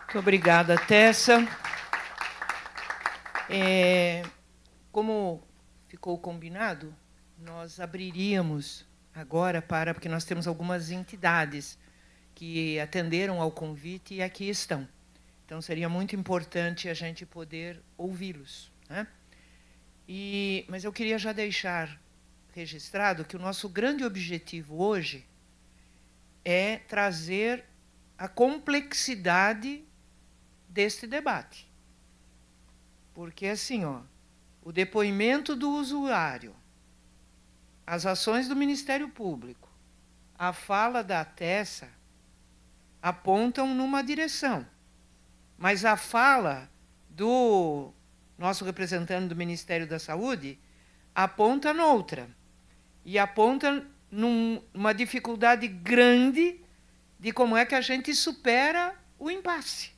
Muito obrigada, Tessa. Como ficou combinado, nós abriríamos agora porque nós temos algumas entidades que atenderam ao convite e aqui estão. Então, seria muito importante a gente poder ouvi-los, né? Mas eu queria já deixar registrado que o nosso grande objetivo hoje é trazer a complexidade deste debate. Porque, assim, o depoimento do usuário, as ações do Ministério Público, a fala da Tessa, apontam numa direção, mas a fala do nosso representante do Ministério da Saúde aponta noutra, e aponta numa dificuldade grande de como é que a gente supera o impasse,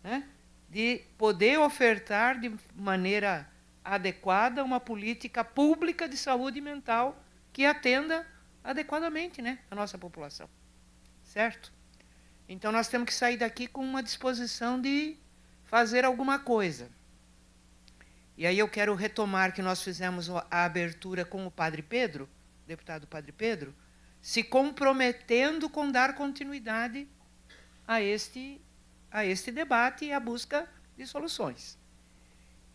né? De poder ofertar de maneira adequada uma política pública de saúde mental que atenda adequadamente, né, a nossa população. Certo? Então, nós temos que sair daqui com uma disposição de fazer alguma coisa. E aí eu quero retomar que nós fizemos a abertura com o Padre Pedro, deputado Padre Pedro, se comprometendo com dar continuidade a este debate e a busca de soluções.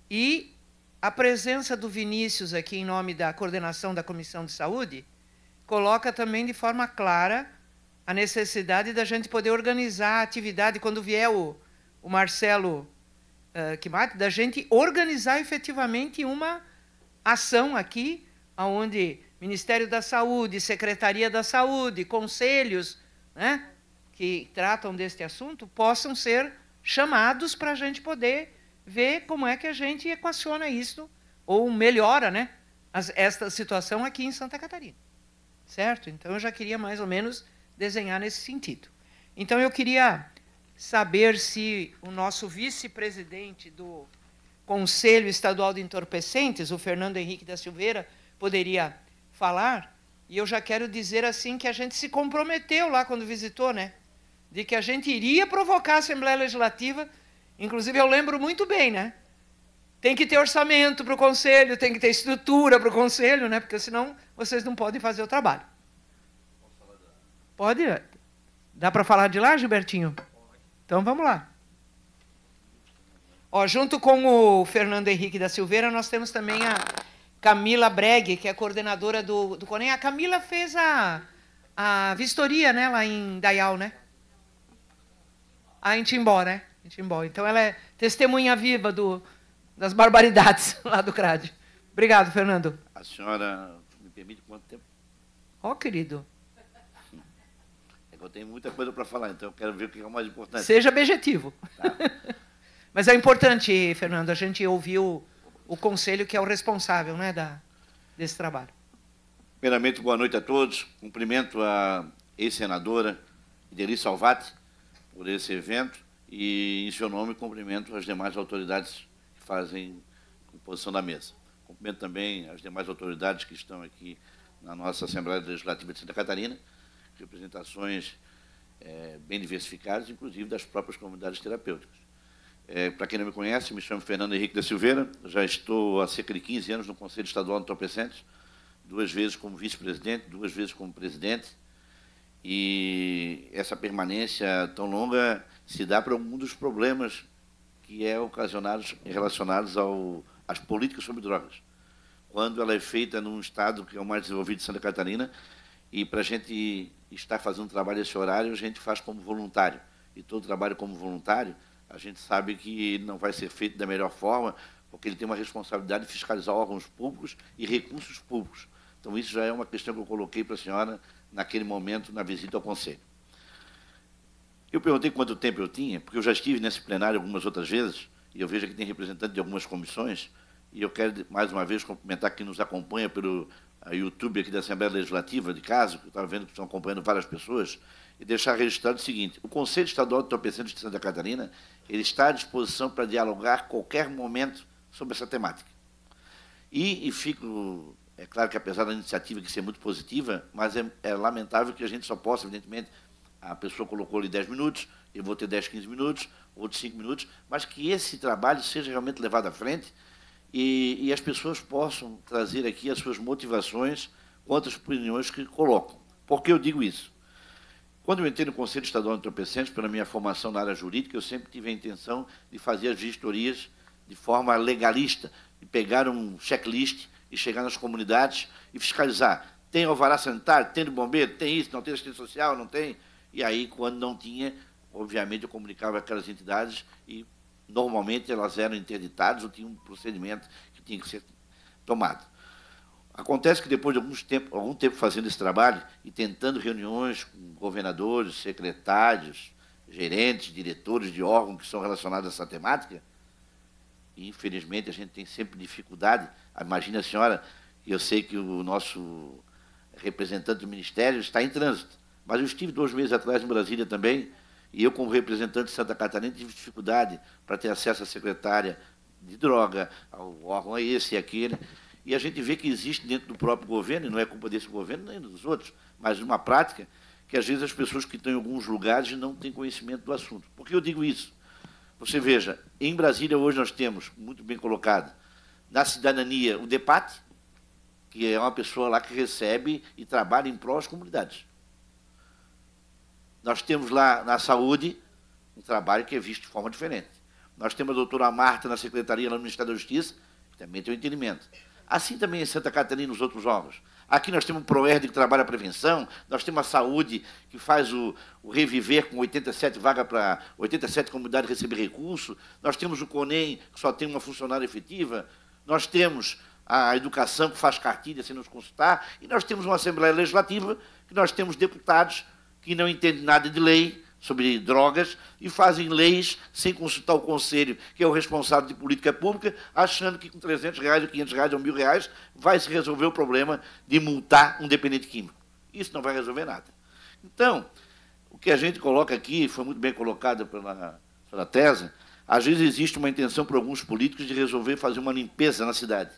E a presença do Vinícius aqui em nome da coordenação da Comissão de Saúde coloca também de forma clara a necessidade da gente poder organizar a atividade, quando vier o Marcelo Quimati, da gente organizar efetivamente uma ação aqui, onde Ministério da Saúde, Secretaria da Saúde, conselhos, né, que tratam deste assunto, possam ser chamados para a gente poder ver como é que a gente equaciona isso, ou melhora, né, esta situação aqui em Santa Catarina. Certo? Então, eu já queria mais ou menos desenhar nesse sentido. Então, eu queria saber se o nosso vice-presidente do Conselho Estadual de Entorpecentes, o Fernando Henrique da Silveira, poderia falar. E eu já quero dizer assim que a gente se comprometeu lá quando visitou, né? De que a gente iria provocar a Assembleia Legislativa. Inclusive, eu lembro muito bem, né? Tem que ter orçamento para o Conselho, tem que ter estrutura para o Conselho, né? Porque senão vocês não podem fazer o trabalho. Pode? Dá para falar de lá, Gilbertinho? Então, vamos lá. Ó, junto com o Fernando Henrique da Silveira, nós temos também a Camila Breg, que é coordenadora do CONEM. A Camila fez a vistoria, né, lá em Dayal, né? Em Timbó, né? Em Timbó. Então, ela é testemunha viva das barbaridades lá do CRAD. Obrigado, Fernando. A senhora me permite quanto tempo? Ó, querido. Eu tenho muita coisa para falar, então eu quero ver o que é o mais importante. Seja objetivo. Tá. Mas é importante, Fernando, a gente ouvir o Conselho, que é o responsável, né, desse trabalho. Primeiramente, boa noite a todos. Cumprimento a ex-senadora Ideli Salvati por esse evento e, em seu nome, cumprimento as demais autoridades que fazem composição da mesa. Cumprimento também as demais autoridades que estão aqui na nossa Assembleia Legislativa de Santa Catarina, representações bem diversificadas, inclusive das próprias comunidades terapêuticas. Para quem não me conhece, me chamo Fernando Henrique da Silveira, já estou há cerca de 15 anos no Conselho Estadual de Entorpecentes, 2 vezes como vice-presidente, 2 vezes como presidente, e essa permanência tão longa se dá para um dos problemas que é ocasionados e relacionados às políticas sobre drogas. Quando ela é feita num estado que é o mais desenvolvido de Santa Catarina, e para a gente estar fazendo trabalho esse horário, a gente faz como voluntário. E todo trabalho como voluntário, a gente sabe que não vai ser feito da melhor forma, porque ele tem uma responsabilidade de fiscalizar órgãos públicos e recursos públicos. Então, isso já é uma questão que eu coloquei para a senhora naquele momento, na visita ao Conselho. Eu perguntei quanto tempo eu tinha, porque eu já estive nesse plenário algumas outras vezes, e eu vejo que tem representante de algumas comissões, e eu quero, mais uma vez, cumprimentar quem nos acompanha pelo YouTube aqui da Assembleia Legislativa de casa, que eu estava vendo que estão acompanhando várias pessoas, e deixar registrado o seguinte: o Conselho Estadual de Entorpecentes de Santa Catarina, ele está à disposição para dialogar a qualquer momento sobre essa temática. E fico, é claro que apesar da iniciativa que ser muito positiva, mas é lamentável que a gente só possa, evidentemente, a pessoa colocou ali 10 minutos, eu vou ter 10, 15 minutos, outros 5 minutos, mas que esse trabalho seja realmente levado à frente e as pessoas possam trazer aqui as suas motivações quanto às opiniões que colocam. Por que eu digo isso? Quando eu entrei no Conselho Estadual de Entorpecentes, pela minha formação na área jurídica, eu sempre tive a intenção de fazer as vistorias de forma legalista, de pegar um checklist e chegar nas comunidades e fiscalizar. Tem alvará sanitário? Tem do bombeiro? Tem isso? Não tem assistência social? Não tem? E aí, quando não tinha, obviamente, eu comunicava aquelas entidades e, normalmente, elas eram interditadas ou tinham um procedimento que tinha que ser tomado. Acontece que depois de algum tempo fazendo esse trabalho e tentando reuniões com governadores, secretários, gerentes, diretores de órgãos que são relacionados a essa temática, e infelizmente a gente tem sempre dificuldade. Imagina a senhora, eu sei que o nosso representante do Ministério está em trânsito, mas eu estive 2 meses atrás em Brasília também, e eu, como representante de Santa Catarina, tive dificuldade para ter acesso à secretária de droga, ao órgão esse e aquele. E a gente vê que existe dentro do próprio governo, e não é culpa desse governo nem dos outros, mas uma prática que, às vezes, as pessoas que estão em alguns lugares não têm conhecimento do assunto. Por que eu digo isso? Você veja, em Brasília hoje nós temos, muito bem colocado, na cidadania, o DEPAT, que é uma pessoa lá que recebe e trabalha em prol das comunidades. Nós temos lá na saúde um trabalho que é visto de forma diferente. Nós temos a doutora Marta na Secretaria, lá no Ministério da Justiça, que também tem o entendimento. Assim também em Santa Catarina e nos outros órgãos. Aqui nós temos o PROERD, que trabalha a prevenção, nós temos a saúde, que faz o reviver com 87 vagas para 87 comunidades receber recurso, nós temos o CONEM, que só tem uma funcionária efetiva, nós temos a educação, que faz cartilha sem nos consultar, e nós temos uma Assembleia Legislativa, que nós temos deputados que não entendem nada de lei sobre drogas e fazem leis sem consultar o Conselho, que é o responsável de política pública, achando que com R$300, ou R$500 ou R$1.000 vai se resolver o problema de multar um dependente químico. Isso não vai resolver nada. Então, o que a gente coloca aqui, foi muito bem colocado pela tese, às vezes existe uma intenção por alguns políticos de resolver fazer uma limpeza na cidade.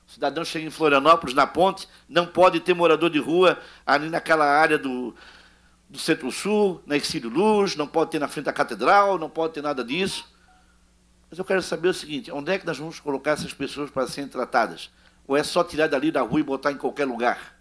O cidadão chega em Florianópolis, na ponte, não pode ter morador de rua ali naquela área do Centro-Sul, na Ercílio Luz, não pode ter na frente da Catedral, não pode ter nada disso. Mas eu quero saber o seguinte, onde é que nós vamos colocar essas pessoas para serem tratadas? Ou é só tirar dali da rua e botar em qualquer lugar?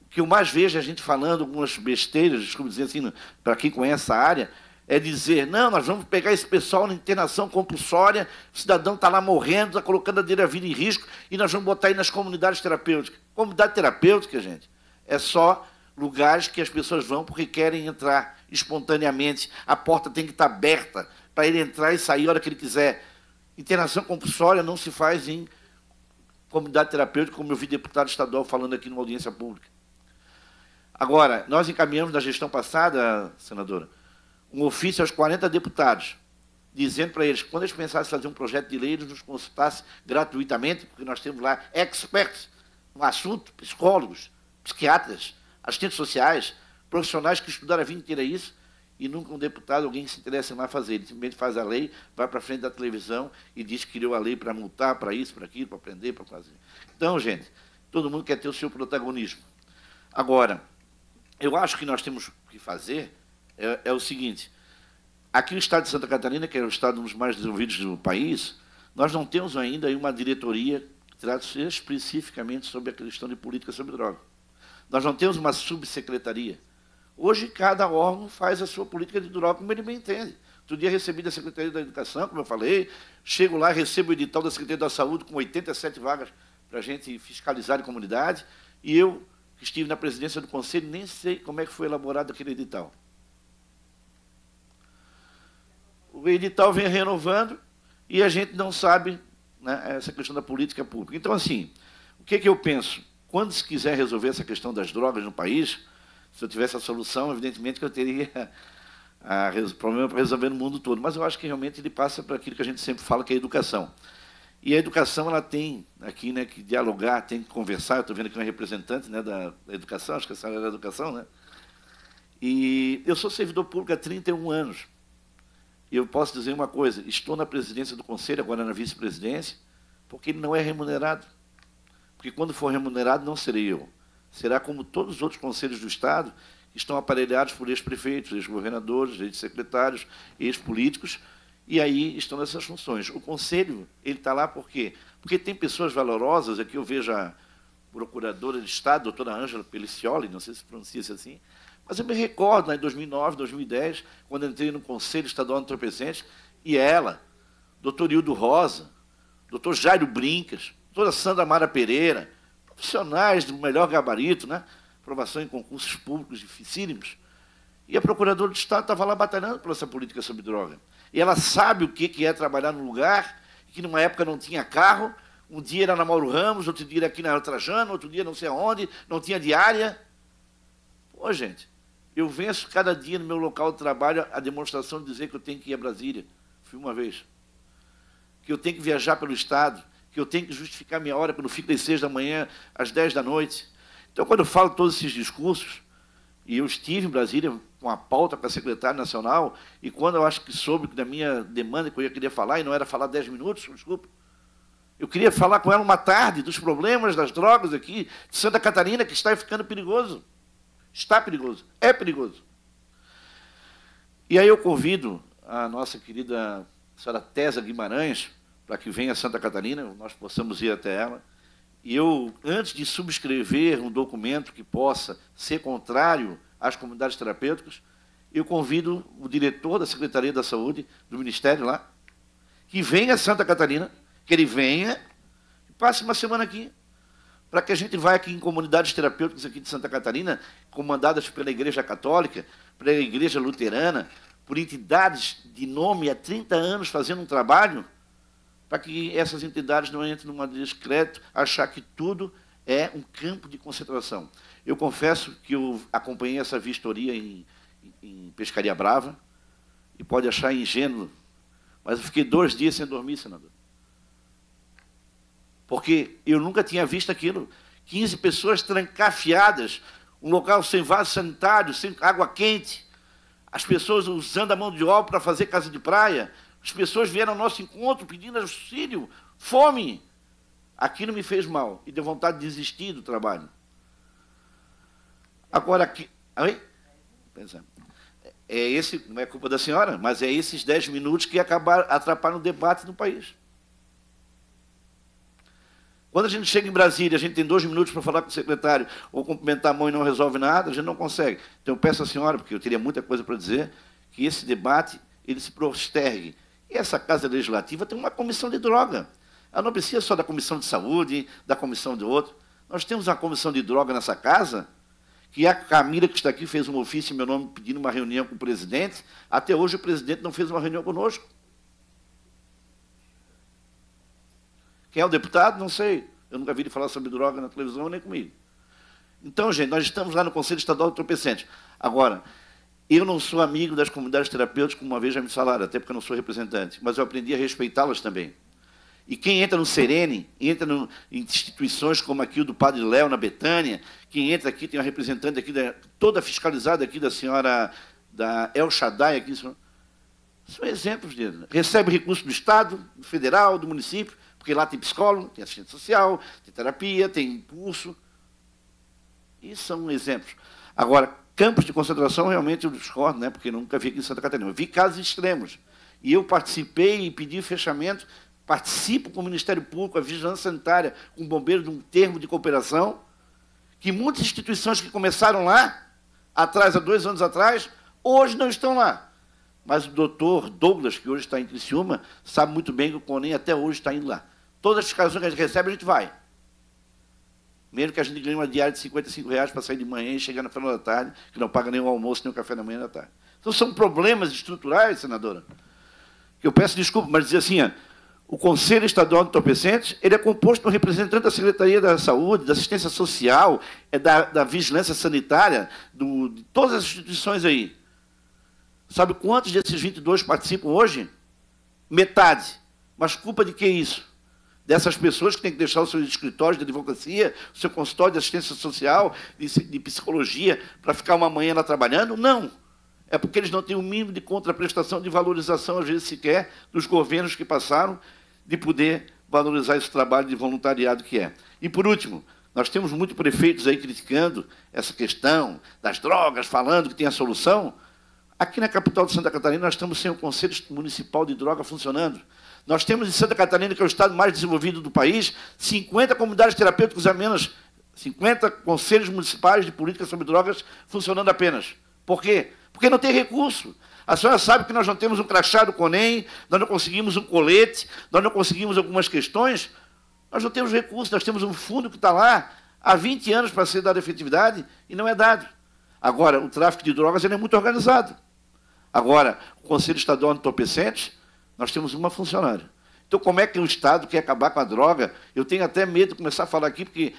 O que eu mais vejo a gente falando algumas besteiras, desculpe dizer assim, para quem conhece a área, é dizer, não, nós vamos pegar esse pessoal na internação compulsória, o cidadão está lá morrendo, está colocando a dele a vida em risco, e nós vamos botar aí nas comunidades terapêuticas. Comunidade terapêutica, gente, é só lugares que as pessoas vão porque querem entrar espontaneamente, a porta tem que estar aberta para ele entrar e sair a hora que ele quiser. Internação compulsória não se faz em comunidade terapêutica, como eu vi deputado estadual falando aqui numa audiência pública. Agora, nós encaminhamos na gestão passada, senadora, um ofício aos 40 deputados, dizendo para eles que quando eles pensassem fazer um projeto de lei, eles nos consultassem gratuitamente, porque nós temos lá experts no assunto, psicólogos, psiquiatras, assistentes sociais, profissionais que estudaram a vida inteira isso, e nunca um deputado, alguém que se interessa em lá fazer. Ele simplesmente faz a lei, vai para frente da televisão e diz que criou a lei para multar, para isso, para aquilo, para aprender, para fazer. Então, gente, todo mundo quer ter o seu protagonismo. Agora, eu acho que nós temos que fazer é o seguinte, aqui no estado de Santa Catarina, que é o estado dos mais desenvolvidos do país, nós não temos ainda uma diretoria que trata especificamente sobre a questão de política sobre droga. Nós não temos uma subsecretaria. Hoje, cada órgão faz a sua política de droga como ele bem entende. Outro dia recebi da Secretaria da Educação, como eu falei, chego lá, recebo o edital da Secretaria da Saúde com 87 vagas para a gente fiscalizar a comunidade, e eu, que estive na presidência do Conselho, nem sei como é que foi elaborado aquele edital. O edital vem renovando e a gente não sabe, né, essa questão da política pública. Então, assim, o que é que eu penso? Quando se quiser resolver essa questão das drogas no país, se eu tivesse a solução, evidentemente que eu teria o problema para resolver no mundo todo. Mas eu acho que realmente ele passa por aquilo que a gente sempre fala, que é a educação. E a educação, ela tem aqui, né, que dialogar, tem que conversar. Eu estou vendo aqui uma representante, né, da educação, acho que a senhora é da educação, né? E eu sou servidor público há 31 anos. E eu posso dizer uma coisa, estou na presidência do Conselho, agora na vice-presidência, porque ele não é remunerado. Porque quando for remunerado, não serei eu. Será como todos os outros conselhos do Estado, que estão aparelhados por ex-prefeitos, ex-governadores, ex-secretários, ex-políticos, e aí estão nessas funções. O Conselho, ele está lá por quê? Porque tem pessoas valorosas, aqui eu vejo a procuradora de Estado, doutora Ângela Pelicioli, não sei se pronuncia assim, mas eu me recordo, em 2009, 2010, quando entrei no Conselho Estadual Entorpecentes, e ela, doutor Hildo Rosa, doutor Jairo Brincas, doutora Sandra Mara Pereira, profissionais do melhor gabarito, né? Aprovação em concursos públicos dificílimos, e a procuradora de Estado estava lá batalhando por essa política sobre droga. E ela sabe o que é trabalhar num lugar que, numa época, não tinha carro, um dia era na Mauro Ramos, outro dia era aqui na Trajano, outro dia não sei aonde, não tinha diária. Pô, gente, eu venço cada dia no meu local de trabalho a demonstração de dizer que eu tenho que ir a Brasília. Fui uma vez. Que eu tenho que viajar pelo Estado, que eu tenho que justificar minha hora, quando eu fico das 6 da manhã às 10 da noite. Então, quando eu falo todos esses discursos, e eu estive em Brasília com a pauta com a secretária nacional, e quando eu acho que soube da minha demanda que eu ia querer falar, e não era falar 10 minutos, desculpa, Eu queria falar com ela uma tarde dos problemas das drogas aqui de Santa Catarina, que está ficando perigoso. Está perigoso, é perigoso. E aí eu convido a nossa querida senhora Tésia Guimarães para que venha a Santa Catarina, nós possamos ir até ela. E eu, antes de subscrever um documento que possa ser contrário às comunidades terapêuticas, eu convido o diretor da Secretaria da Saúde, do Ministério lá, que venha a Santa Catarina, que ele venha e passe uma semana aqui, para que a gente vá aqui em comunidades terapêuticas aqui de Santa Catarina, comandadas pela Igreja Católica, pela Igreja Luterana, por entidades de nome há 30 anos fazendo um trabalho, para que essas entidades não entrem numa descrédito, achar que tudo é um campo de concentração. Eu confesso que eu acompanhei essa vistoria em Pescaria Brava, e pode achar ingênuo, mas eu fiquei 2 dias sem dormir, senador. Porque eu nunca tinha visto aquilo. 15 pessoas trancafiadas, um local sem vaso sanitário, sem água quente, as pessoas usando a mão de obra para fazer casa de praia, as pessoas vieram ao nosso encontro pedindo auxílio, fome. Aquilo me fez mal e deu vontade de desistir do trabalho. Agora, aqui... Oi? Esse, não é culpa da senhora, mas é esses 10 minutos que atrapalham o debate no país. Quando a gente chega em Brasília, a gente tem 2 minutos para falar com o secretário, ou cumprimentar a mão e não resolve nada, a gente não consegue. Então, eu peço à senhora, porque eu teria muita coisa para dizer, que esse debate ele se postergue. E essa Casa Legislativa tem uma comissão de droga. Ela não precisa só da comissão de saúde, da comissão de outro. Nós temos uma comissão de droga nessa casa, que a Camila, que está aqui, fez um ofício em meu nome pedindo uma reunião com o presidente. Até hoje o presidente não fez uma reunião conosco. Quem é o deputado? Não sei. Eu nunca vi ele falar sobre droga na televisão, nem comigo. Então, gente, nós estamos lá no Conselho Estadual do Entorpecentes. Agora, eu não sou amigo das comunidades terapêuticas, como uma vez já me falaram, até porque eu não sou representante, mas eu aprendi a respeitá-las também. E quem entra no Serene, entra em instituições como aqui o do Padre Léo, na Betânia, quem entra aqui, tem uma representante aqui, toda fiscalizada aqui, da senhora da El Shaddai, aqui, são exemplos dele. Recebe recurso do Estado, do Federal, do município, porque lá tem psicólogo, tem assistente social, tem terapia, tem curso. E são exemplos. Agora, campos de concentração, realmente eu discordo, né, porque eu nunca vi aqui em Santa Catarina. Eu vi casos extremos. E eu participei e pedi fechamento, participo com o Ministério Público, a Vigilância Sanitária, com o bombeiro de um termo de cooperação, que muitas instituições que começaram lá, há 2 anos atrás, hoje não estão lá. Mas o doutor Douglas, que hoje está em Criciúma, sabe muito bem que o CONEM até hoje está indo lá. Todas as fiscalizações que a gente recebe, a gente vai. Mesmo que a gente ganhe uma diária de R$55 para sair de manhã e chegar no final da tarde, que não paga nem o almoço, nem o café da manhã da tarde. Então, são problemas estruturais, senadora, que eu peço desculpa, mas dizer assim, o Conselho Estadual de Entorpecentes, ele é composto por representante da Secretaria da Saúde, da Assistência Social, da Vigilância Sanitária, de todas as instituições aí. Sabe quantos desses 22 participam hoje? Metade. Mas culpa de que isso? Dessas pessoas que têm que deixar os seus escritórios de advocacia, o seu consultório de assistência social, de psicologia, para ficar uma manhã lá trabalhando? Não. É porque eles não têm o mínimo de contraprestação, de valorização, às vezes sequer, dos governos que passaram, de poder valorizar esse trabalho de voluntariado que é. E, por último, nós temos muitos prefeitos aí criticando essa questão das drogas, falando que tem a solução. Aqui na capital de Santa Catarina, nós estamos sem o Conselho Municipal de Droga funcionando. Nós temos em Santa Catarina, que é o estado mais desenvolvido do país, 50 comunidades terapêuticas a menos, 50 conselhos municipais de política sobre drogas funcionando apenas. Por quê? Porque não tem recurso. A senhora sabe que nós não temos um crachá do CONEM, nós não conseguimos um colete, nós não conseguimos algumas questões, nós não temos recursos, nós temos um fundo que está lá há 20 anos para ser dado efetividade e não é dado. Agora, o tráfico de drogas ele é muito organizado. Agora, o Conselho Estadual de Entorpecentes, nós temos uma funcionária. Então, como é que o Estado quer acabar com a droga? Eu tenho até medo de começar a falar aqui, porque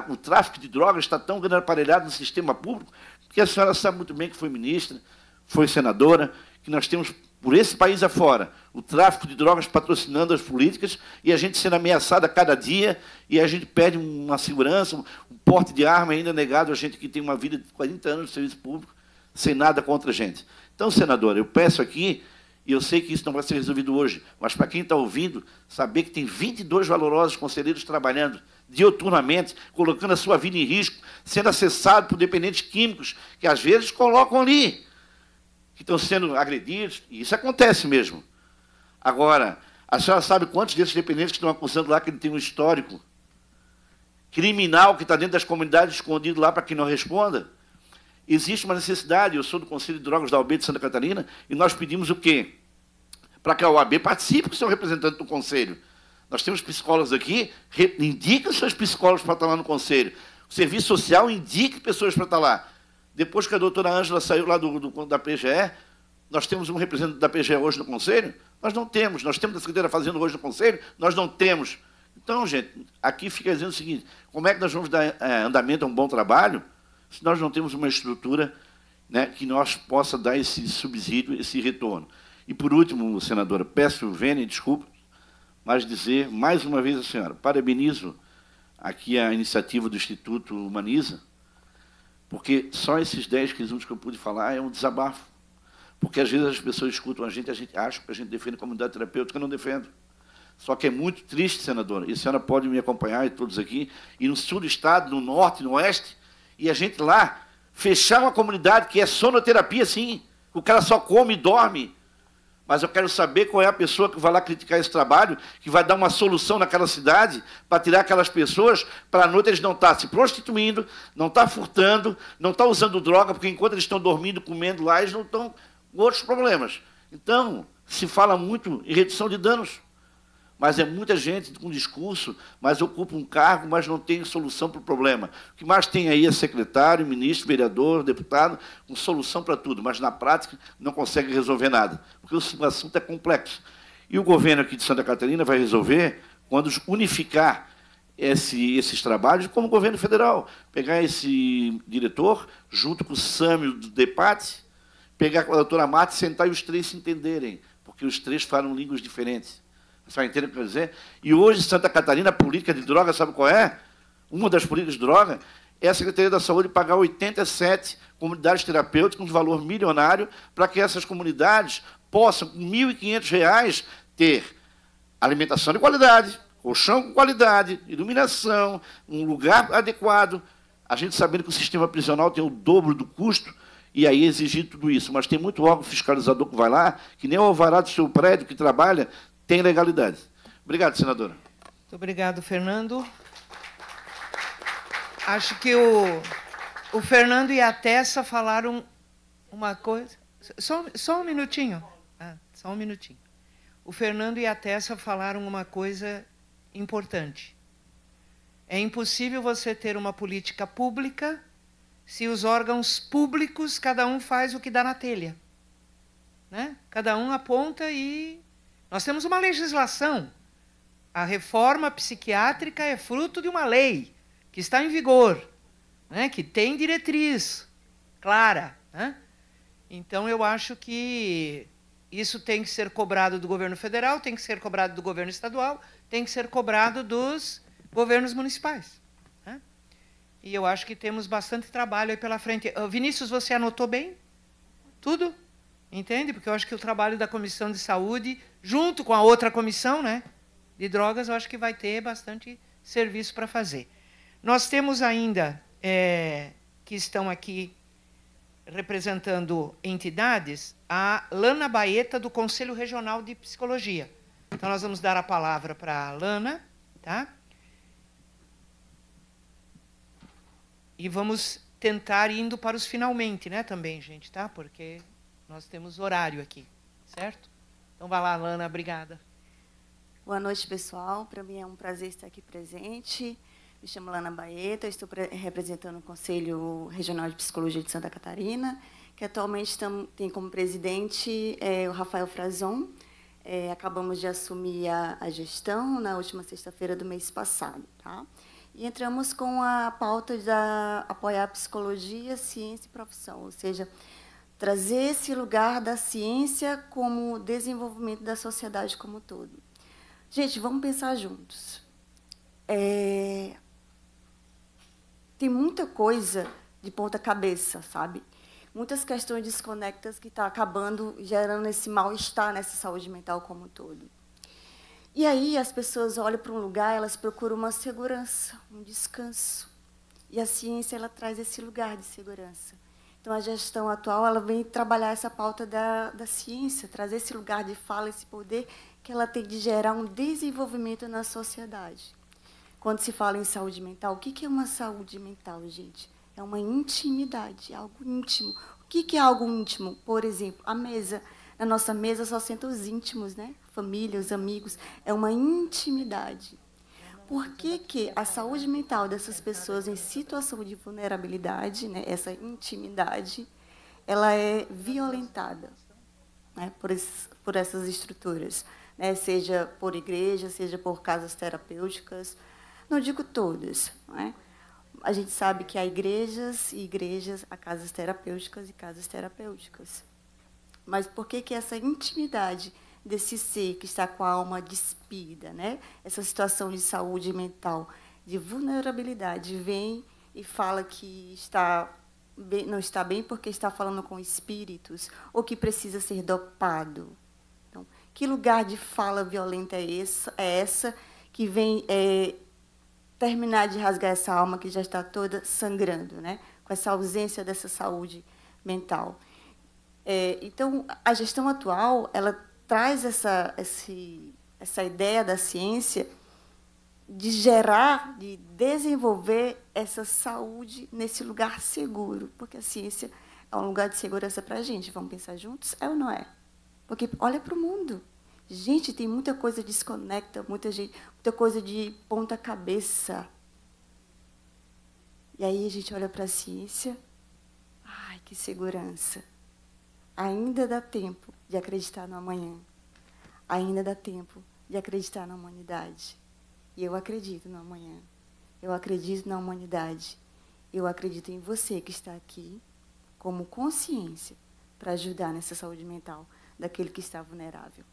o tráfico de drogas está tão grande aparelhado no sistema público, que a senhora sabe muito bem que foi ministra, foi senadora, que nós temos, por esse país afora, o tráfico de drogas patrocinando as políticas, e a gente sendo ameaçada a cada dia, e a gente perde uma segurança, um porte de arma ainda negado a gente que tem uma vida de 40 anos de serviço público, sem nada contra a gente. Então, senadora, eu peço aqui, E eu sei que isso não vai ser resolvido hoje, mas para quem está ouvindo, saber que tem 22 valorosos conselheiros trabalhando diuturnamente, colocando a sua vida em risco, sendo acessado por dependentes químicos, que às vezes colocam ali, que estão sendo agredidos, e isso acontece mesmo. Agora, a senhora sabe quantos desses dependentes que estão acusando lá que ele tem um histórico criminal que está dentro das comunidades escondido lá para que não responda? Existe uma necessidade, eu sou do Conselho de Drogas da OAB de Santa Catarina, e nós pedimos o quê? Para que a OAB participe com o seu representante do Conselho. Nós temos psicólogos aqui, indica seus psicólogos para estar lá no Conselho. O Serviço Social indique pessoas para estar lá. Depois que a doutora Ângela saiu lá da PGE, nós temos um representante da PGE hoje no Conselho? Nós não temos. Nós temos a Secretaria da Fazenda hoje no Conselho? Nós não temos. Então, gente, aqui fica dizendo o seguinte, como é que nós vamos dar andamento a um bom trabalho se nós não temos uma estrutura, né, que nós possa dar esse subsídio, esse retorno? E, por último, senadora, peço, Vênia, desculpa, mas dizer mais uma vez à senhora, parabenizo aqui a iniciativa do Instituto Humaniza, porque só esses 10 quesitos que eu pude falar é um desabafo. Porque, às vezes, as pessoas escutam a gente acha que a gente defende a comunidade terapêutica, eu não defendo. Só que é muito triste, senadora, e a senhora pode me acompanhar, e todos aqui, e no sul do estado, no norte, no oeste, e a gente lá fechar uma comunidade que é sonoterapia, sim, o cara só come e dorme. Mas eu quero saber qual é a pessoa que vai lá criticar esse trabalho, que vai dar uma solução naquela cidade para tirar aquelas pessoas, para a noite eles não estar se prostituindo, não estar furtando, não estar usando droga, porque enquanto eles estão dormindo, comendo lá, eles não estão com outros problemas. Então, se fala muito em redução de danos, mas é muita gente com discurso, mas ocupa um cargo, mas não tem solução para o problema. O que mais tem aí é secretário, ministro, vereador, deputado, com solução para tudo, mas na prática não consegue resolver nada, porque o assunto é complexo. E o governo aqui de Santa Catarina vai resolver quando unificar esses trabalhos, como o governo federal. Pegar esse diretor, junto com o Sâmio do DEPAT, pegar com a doutora Mate, sentar e os três se entenderem, porque os três falam línguas diferentes. Você entende o que eu quero dizer? E hoje, Santa Catarina, a política de droga, sabe qual é? Uma das políticas de droga é a Secretaria da Saúde pagar 87 comunidades terapêuticas, um valor milionário, para que essas comunidades possam, com R$ 1.500, ter alimentação de qualidade, colchão com qualidade, iluminação, um lugar adequado. A gente sabendo que o sistema prisional tem o dobro do custo, e aí exigir tudo isso. Mas tem muito órgão fiscalizador que vai lá, que nem o alvará do seu prédio que trabalha, tem legalidade. Obrigado, senadora. Muito obrigado, Fernando. Acho que o Fernando e a Tessa falaram uma coisa... Só um minutinho. Só um minutinho. O Fernando e a Tessa falaram uma coisa importante. É impossível você ter uma política pública se os órgãos públicos, cada um faz o que dá na telha. Né? Cada um aponta e... Nós temos uma legislação. A reforma psiquiátrica é fruto de uma lei que está em vigor, né, que tem diretriz clara. Né? Então, eu acho que isso tem que ser cobrado do governo federal, tem que ser cobrado do governo estadual, tem que ser cobrado dos governos municipais. Né? E eu acho que temos bastante trabalho aí pela frente. Vinícius, você anotou bem? Tudo? Entende? Porque eu acho que o trabalho da Comissão de Saúde, junto com a outra comissão, né, de drogas, eu acho que vai ter bastante serviço para fazer. Nós temos ainda, que estão aqui representando entidades, a Lana Baeta, do Conselho Regional de Psicologia. Então, nós vamos dar a palavra para a Lana, tá? E vamos tentar ir indo para os finalmente, né, também, gente, tá? Porque... nós temos horário aqui, certo? Então, vai lá, Lana, obrigada. Boa noite, pessoal. Para mim é um prazer estar aqui presente. Me chamo Lana Baeta, estou representando o Conselho Regional de Psicologia de Santa Catarina, que atualmente tem como presidente o Rafael Frazon. Acabamos de assumir a gestão na última sexta-feira do mês passado. Tá? E entramos com a pauta de apoiar a psicologia, ciência e profissão, ou seja, trazer esse lugar da ciência como desenvolvimento da sociedade como um todo. Gente, vamos pensar juntos. Tem muita coisa de ponta cabeça, sabe? muitas questões desconectas que estão acabando gerando esse mal-estar nessa saúde mental como um todo. E aí as pessoas olham para um lugar, elas procuram uma segurança, um descanso. E a ciência ela traz esse lugar de segurança. Então, a gestão atual ela vem trabalhar essa pauta da ciência, trazer esse lugar de fala, esse poder que ela tem de gerar um desenvolvimento na sociedade. Quando se fala em saúde mental, o que é uma saúde mental, gente? É uma intimidade, algo íntimo. O que é algo íntimo? Por exemplo, a mesa. Na nossa mesa só sentam os íntimos, né? Família, os amigos. É uma intimidade. Por que a saúde mental dessas pessoas em situação de vulnerabilidade, né, essa intimidade, ela é violentada, né, por essas estruturas, né, seja por igreja, seja por casas terapêuticas, não digo todas, né? A gente sabe que há igrejas e igrejas, há casas terapêuticas e casas terapêuticas. Mas por que essa intimidade desse ser que está com a alma despida, né? Essa situação de saúde mental, de vulnerabilidade, vem e fala que não está bem porque está falando com espíritos ou que precisa ser dopado? Então, que lugar de fala violenta é essa que vem terminar de rasgar essa alma que já está toda sangrando, né? Com essa ausência dessa saúde mental? Então, a gestão atual, ela traz essa ideia da ciência de gerar, de desenvolver essa saúde nesse lugar seguro, porque a ciência é um lugar de segurança para a gente. Vamos pensar juntos? É ou não é? Porque olha para o mundo. Gente, tem muita coisa desconecta, muita coisa de ponta cabeça. E aí a gente olha para a ciência, ai, que segurança. Ainda dá tempo de acreditar no amanhã. Ainda dá tempo de acreditar na humanidade. E eu acredito no amanhã. Eu acredito na humanidade. Eu acredito em você que está aqui como consciência para ajudar nessa saúde mental daquele que está vulnerável.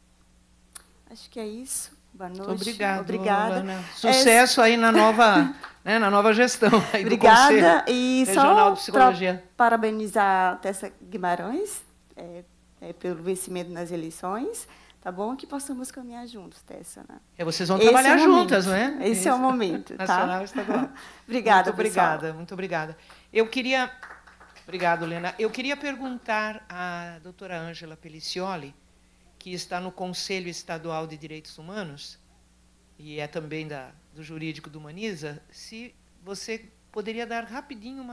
Acho que é isso. Boa noite. Muito obrigada. Ana. Sucesso aí na nova, né, na nova gestão aí obrigada. Do Conselho e Regional só de Psicologia. Parabenizar a Tessa Guimarães pelo vencimento nas eleições, tá bom? Que possamos caminhar juntos, Tessa. Né? Vocês vão trabalhar juntas, não é? Esse é o momento, tá? Nacional e estadual. Obrigada, muito obrigada, muito obrigada. Obrigado, Lena. Eu queria perguntar à doutora Ângela Pelicioli, que está no Conselho Estadual de Direitos Humanos, e é também do Jurídico do Humaniza, se você poderia dar rapidinho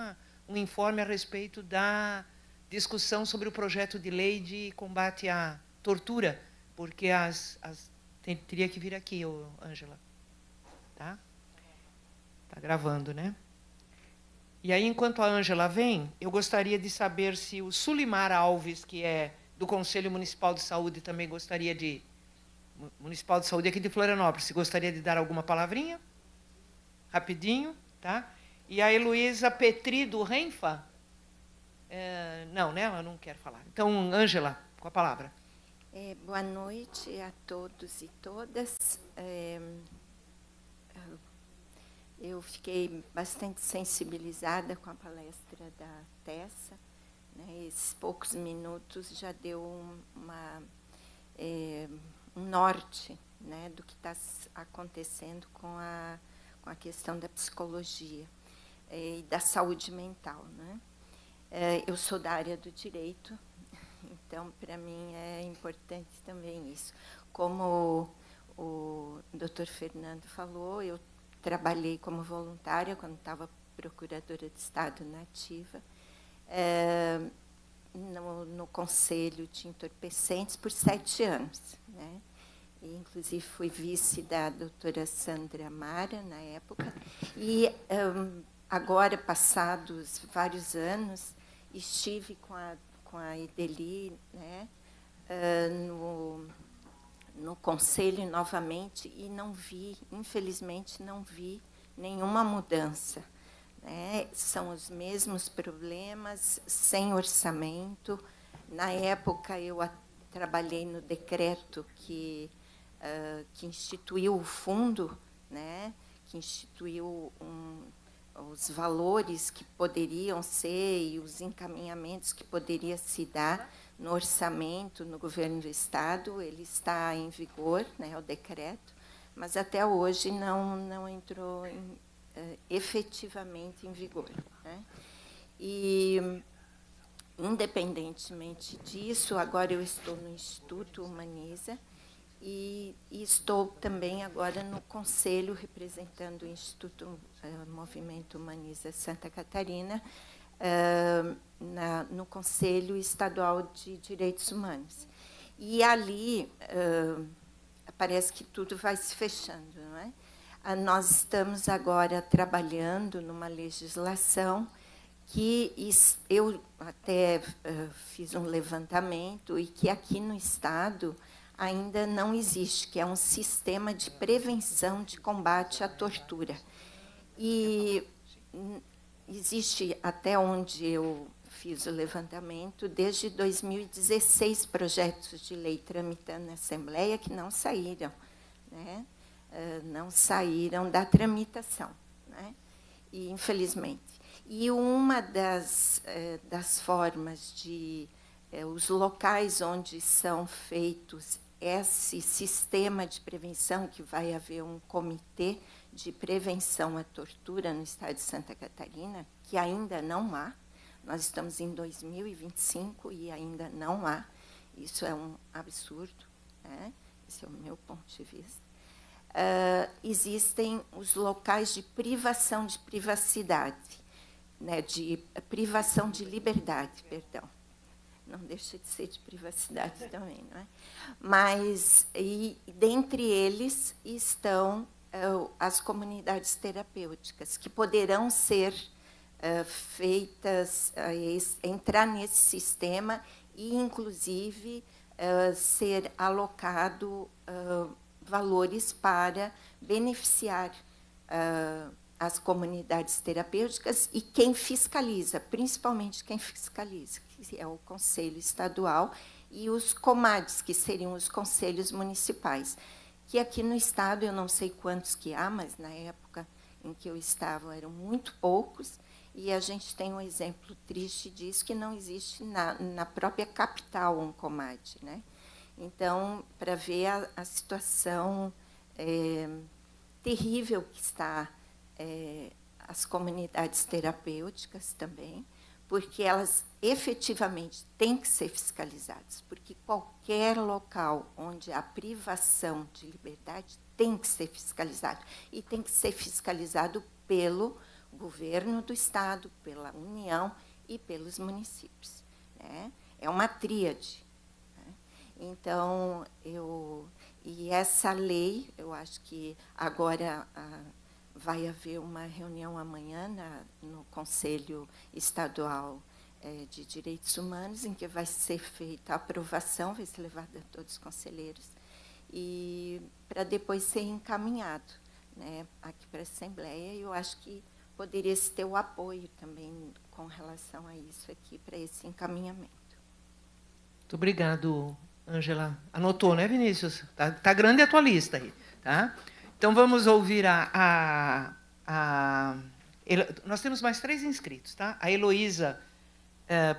um informe a respeito da discussão sobre o projeto de lei de combate à tortura, porque teria que vir aqui, Ângela. Tá? Tá gravando, né? E aí, enquanto a Ângela vem, eu gostaria de saber se o Sulimar Alves, que é do Conselho Municipal de Saúde, também gostaria de... Municipal de Saúde aqui de Florianópolis, se gostaria de dar alguma palavrinha? Rapidinho, tá? E a Heloísa Petri, do Renfa? Não, né? Ela não quer falar. Então, Ângela, com a palavra. Boa noite a todos e todas. Eu fiquei bastante sensibilizada com a palestra da Tessa. Né? Esses poucos minutos já deu um norte, né, do que está acontecendo com a questão da psicologia e da saúde mental. Né? Eu sou da área do direito, então, para mim, é importante também isso. Como o doutor Fernando falou, eu trabalhei como voluntária quando estava procuradora de Estado na ativa, no Conselho de Entorpecentes por 7 anos. Né? E, inclusive, fui vice da doutora Sandra Mara, na época. E, agora, passados vários anos, estive com a Ideli, né, no Conselho novamente e não vi, infelizmente, não vi nenhuma mudança. Né? São os mesmos problemas, sem orçamento. Na época, eu trabalhei no decreto que instituiu o fundo, né? Que instituiu os valores que poderiam ser e os encaminhamentos que poderia se dar no orçamento, no governo do Estado. Ele está em vigor, né, o decreto, mas até hoje não entrou efetivamente em vigor, né? E, independentemente disso, agora eu estou no Instituto Humaniza e estou também agora no Conselho, representando o Instituto Movimento Humaniza Santa Catarina, no Conselho Estadual de Direitos Humanos. E ali parece que tudo vai se fechando, não é? Nós estamos agora trabalhando numa legislação que eu até fiz um levantamento e que aqui no Estado ainda não existe, que é um sistema de prevenção de combate à tortura. E existe, até onde eu fiz o levantamento, desde 2016, projetos de lei tramitando na Assembleia que não saíram, né? Não saíram da tramitação, né? E, infelizmente. E uma das formas de... os locais onde são feitos esse sistema de prevenção, que vai haver um comitê de prevenção à tortura no Estado de Santa Catarina, que ainda não há. Nós estamos em 2025 e ainda não há. Isso é um absurdo, né? Esse é o meu ponto de vista. Existem os locais de privação de privacidade, né, de privação de liberdade, perdão. Não deixa de ser de privacidade também, não é? Mas, dentre eles, estão as comunidades terapêuticas, que poderão ser feitas, entrar nesse sistema e, inclusive, ser alocado valores para beneficiar as comunidades terapêuticas e quem fiscaliza, principalmente quem fiscaliza, que é o Conselho Estadual, e os COMADs, que seriam os conselhos municipais, que aqui no Estado eu não sei quantos que há, mas na época em que eu estava eram muito poucos, e a gente tem um exemplo triste disso, que não existe na própria capital um COMAD, né? Então, para ver a situação terrível que está as comunidades terapêuticas também, porque elas efetivamente têm que ser fiscalizadas, porque qualquer local onde há privação de liberdade tem que ser fiscalizado, e tem que ser fiscalizado pelo governo do Estado, pela União e pelos municípios, né? É uma tríade. Então, e essa lei, eu acho que agora vai haver uma reunião amanhã no Conselho Estadual de Direitos Humanos, em que vai ser feita a aprovação, vai ser levada a todos os conselheiros, e para depois ser encaminhado, né, aqui para a Assembleia. E eu acho que poderia se ter o apoio também com relação a isso aqui, para esse encaminhamento. Muito obrigado, Ângela. Anotou, né, Vinícius? Tá grande a tua lista aí, tá? Então, vamos ouvir nós temos mais 3 inscritos, tá? A Heloísa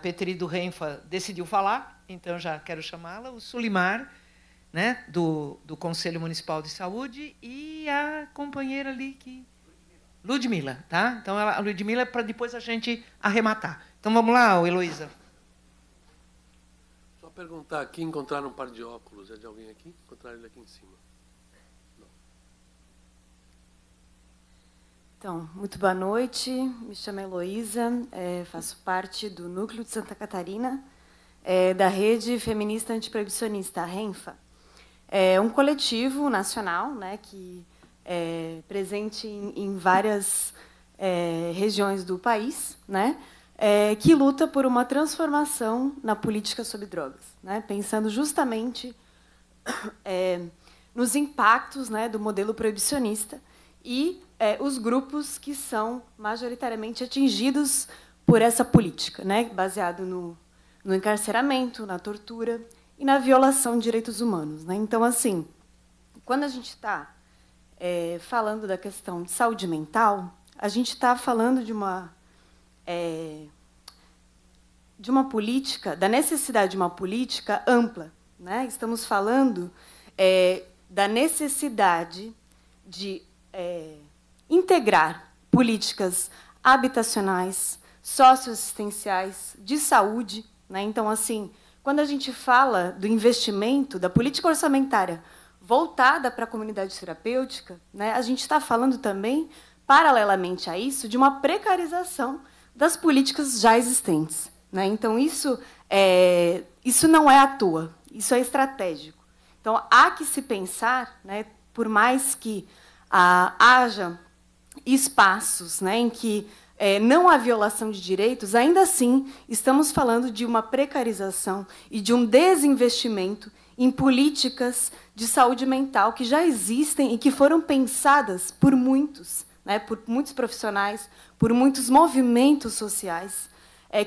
Petri do Renfa decidiu falar, então já quero chamá-la. O Sulimar, né, do Conselho Municipal de Saúde, e a companheira ali, Ludmila, tá? Então, a Ludmila, para depois a gente arrematar. Então, vamos lá, Heloísa. Só perguntar aqui, encontraram um par de óculos, é de alguém aqui? Encontraram ele aqui em cima. Não. Então, muito boa noite, me chamo Heloísa, faço parte do Núcleo de Santa Catarina, da Rede Feminista Antiproibicionista, a RENFA. É um coletivo nacional, né, que é presente em várias regiões do país, né, que luta por uma transformação na política sobre drogas, né, pensando justamente nos impactos, né, do modelo proibicionista e os grupos que são majoritariamente atingidos por essa política, né, baseado no encarceramento, na tortura e na violação de direitos humanos, né? Então, assim, quando a gente está falando da questão de saúde mental, a gente está falando de uma política, da necessidade de uma política ampla, né? Estamos falando da necessidade de integrar políticas habitacionais, socioassistenciais, de saúde, né? Então, assim, quando a gente fala do investimento, da política orçamentária voltada para a comunidade terapêutica, né, a gente está falando também, paralelamente a isso, de uma precarização das políticas já existentes, né? Então, isso não é à toa, isso é estratégico. Então, há que se pensar, né, por mais que haja espaços, né, em que não há violação de direitos, ainda assim estamos falando de uma precarização e de um desinvestimento em políticas de saúde mental que já existem e que foram pensadas por muitos, né, por muitos profissionais, por muitos movimentos sociais,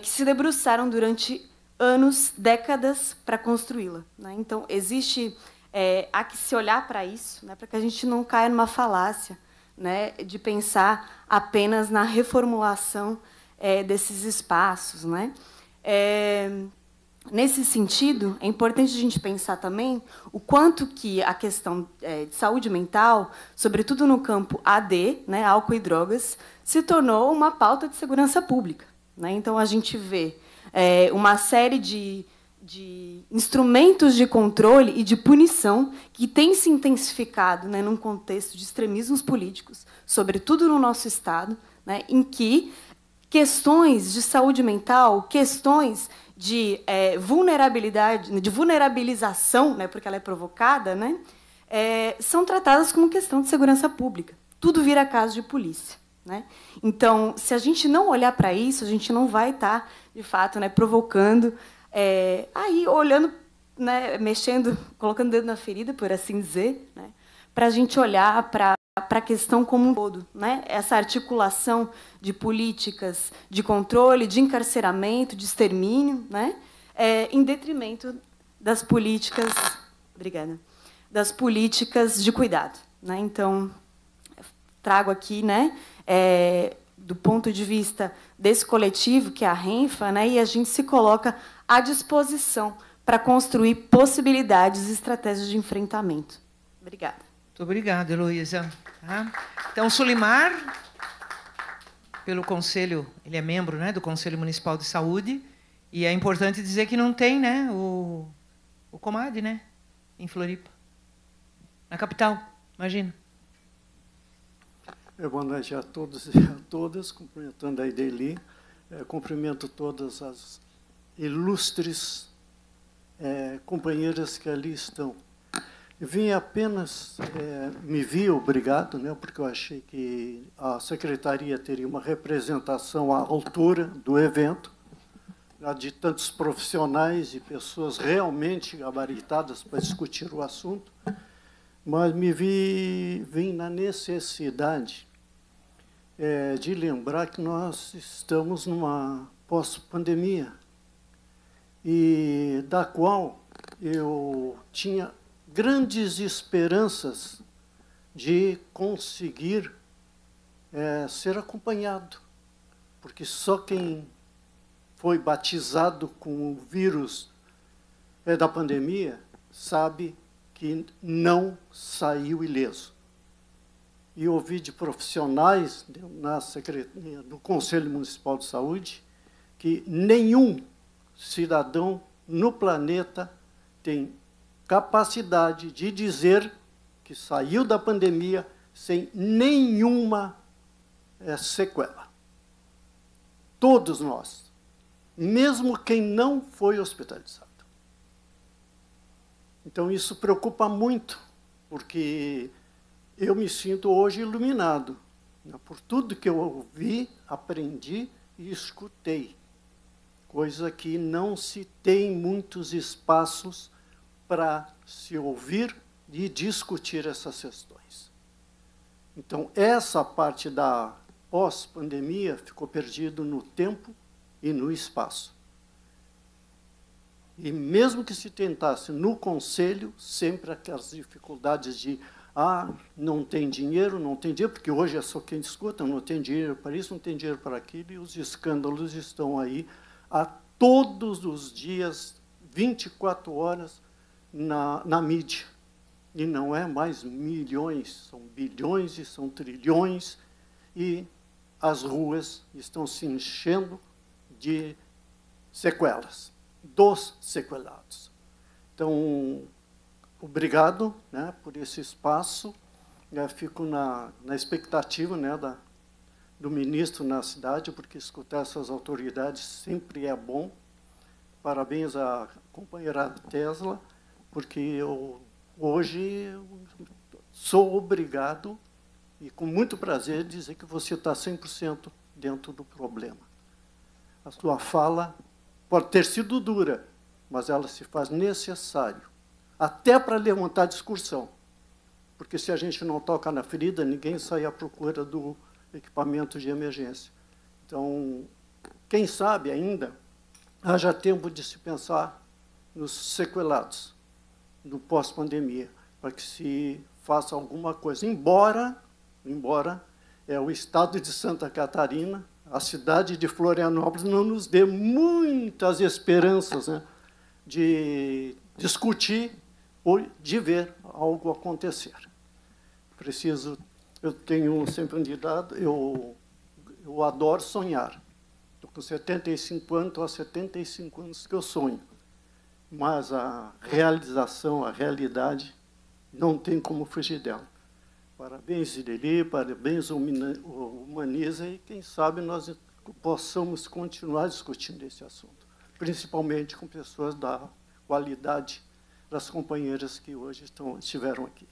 que se debruçaram durante anos, décadas, para construí-la, né? Então, há que se olhar para isso, né, para que a gente não caia numa falácia, né, de pensar apenas na reformulação desses espaços, né? Nesse sentido, é importante a gente pensar também o quanto que a questão de saúde mental, sobretudo no campo AD, né, álcool e drogas, se tornou uma pauta de segurança pública, né? Então, a gente vê uma série de instrumentos de controle e de punição que têm se intensificado, né, num contexto de extremismos políticos, sobretudo no nosso Estado, né, em que questões de saúde mental, questões de vulnerabilidade, de vulnerabilização, né, porque ela é provocada, né, são tratadas como questão de segurança pública. Tudo vira caso de polícia, né? Então, se a gente não olhar para isso, a gente não vai estar, de fato, né, provocando, aí olhando, né, mexendo, colocando o dedo na ferida, por assim dizer, né, para a gente olhar para a questão como um todo, né? Essa articulação de políticas de controle, de encarceramento, de extermínio, né? Em detrimento das políticas, obrigada, das políticas de cuidado, né? Então, trago aqui, né, do ponto de vista desse coletivo, que é a Renfa, né, e a gente se coloca à disposição para construir possibilidades e estratégias de enfrentamento. Obrigada. Muito obrigada, Heloísa. Então, Sulimar, pelo Conselho, ele é membro, né, do Conselho Municipal de Saúde, e é importante dizer que não tem, né, o Comad, né, em Floripa, na capital, imagina. Boa noite a todos e a todas, cumprimentando a Ideli, cumprimento todas as ilustres companheiras que ali estão. Vim apenas, me vi obrigado, né, porque eu achei que a Secretaria teria uma representação à altura do evento, de tantos profissionais e pessoas realmente gabaritadas para discutir o assunto, mas vim na necessidade de lembrar que nós estamos numa pós-pandemia, e da qual eu tinha grandes esperanças de conseguir ser acompanhado, porque só quem foi batizado com o vírus da pandemia sabe que não saiu ileso. E ouvi de profissionais na Secretaria do Conselho Municipal de Saúde que nenhum cidadão no planeta tem capacidade de dizer que saiu da pandemia sem nenhuma sequela. Todos nós, mesmo quem não foi hospitalizado. Então, isso preocupa muito, porque eu me sinto hoje iluminado, né, por tudo que eu ouvi, aprendi e escutei, coisa que não se tem muitos espaços para se ouvir e discutir essas questões. Então, essa parte da pós-pandemia ficou perdido no tempo e no espaço. E mesmo que se tentasse no Conselho, sempre aquelas dificuldades de Ah, não tem dinheiro, porque hoje é só quem escuta, não tem dinheiro para isso, não tem dinheiro para aquilo, e os escândalos estão aí a todos os dias, 24 horas, na mídia. E não é mais milhões, são bilhões e são trilhões, e as ruas estão se enchendo de sequelas, dos sequelados. Então, obrigado, né, por esse espaço. Eu fico na expectativa, né, do ministro na cidade, porque escutar essas autoridades sempre é bom. Parabéns à companheira Tesla, porque eu hoje sou obrigado, e com muito prazer, dizer que você está 100% dentro do problema. A sua fala pode ter sido dura, mas ela se faz necessário, até para levantar a discussão. Porque se a gente não toca na ferida, ninguém sai à procura do equipamento de emergência. Então, quem sabe ainda, haja tempo de se pensar nos sequelados, no pós-pandemia, para que se faça alguma coisa. Embora o estado de Santa Catarina, a cidade de Florianópolis, não nos dê muitas esperanças, né, de discutir ou de ver algo acontecer. Eu tenho sempre um ditado, eu adoro sonhar. Estou com 75 anos, estou há 75 anos que eu sonho. Mas a realização, a realidade, não tem como fugir dela. Parabéns, Ireli, parabéns, Humaniza, e quem sabe nós possamos continuar discutindo esse assunto, principalmente com pessoas da qualidade das companheiras que hoje estiveram aqui.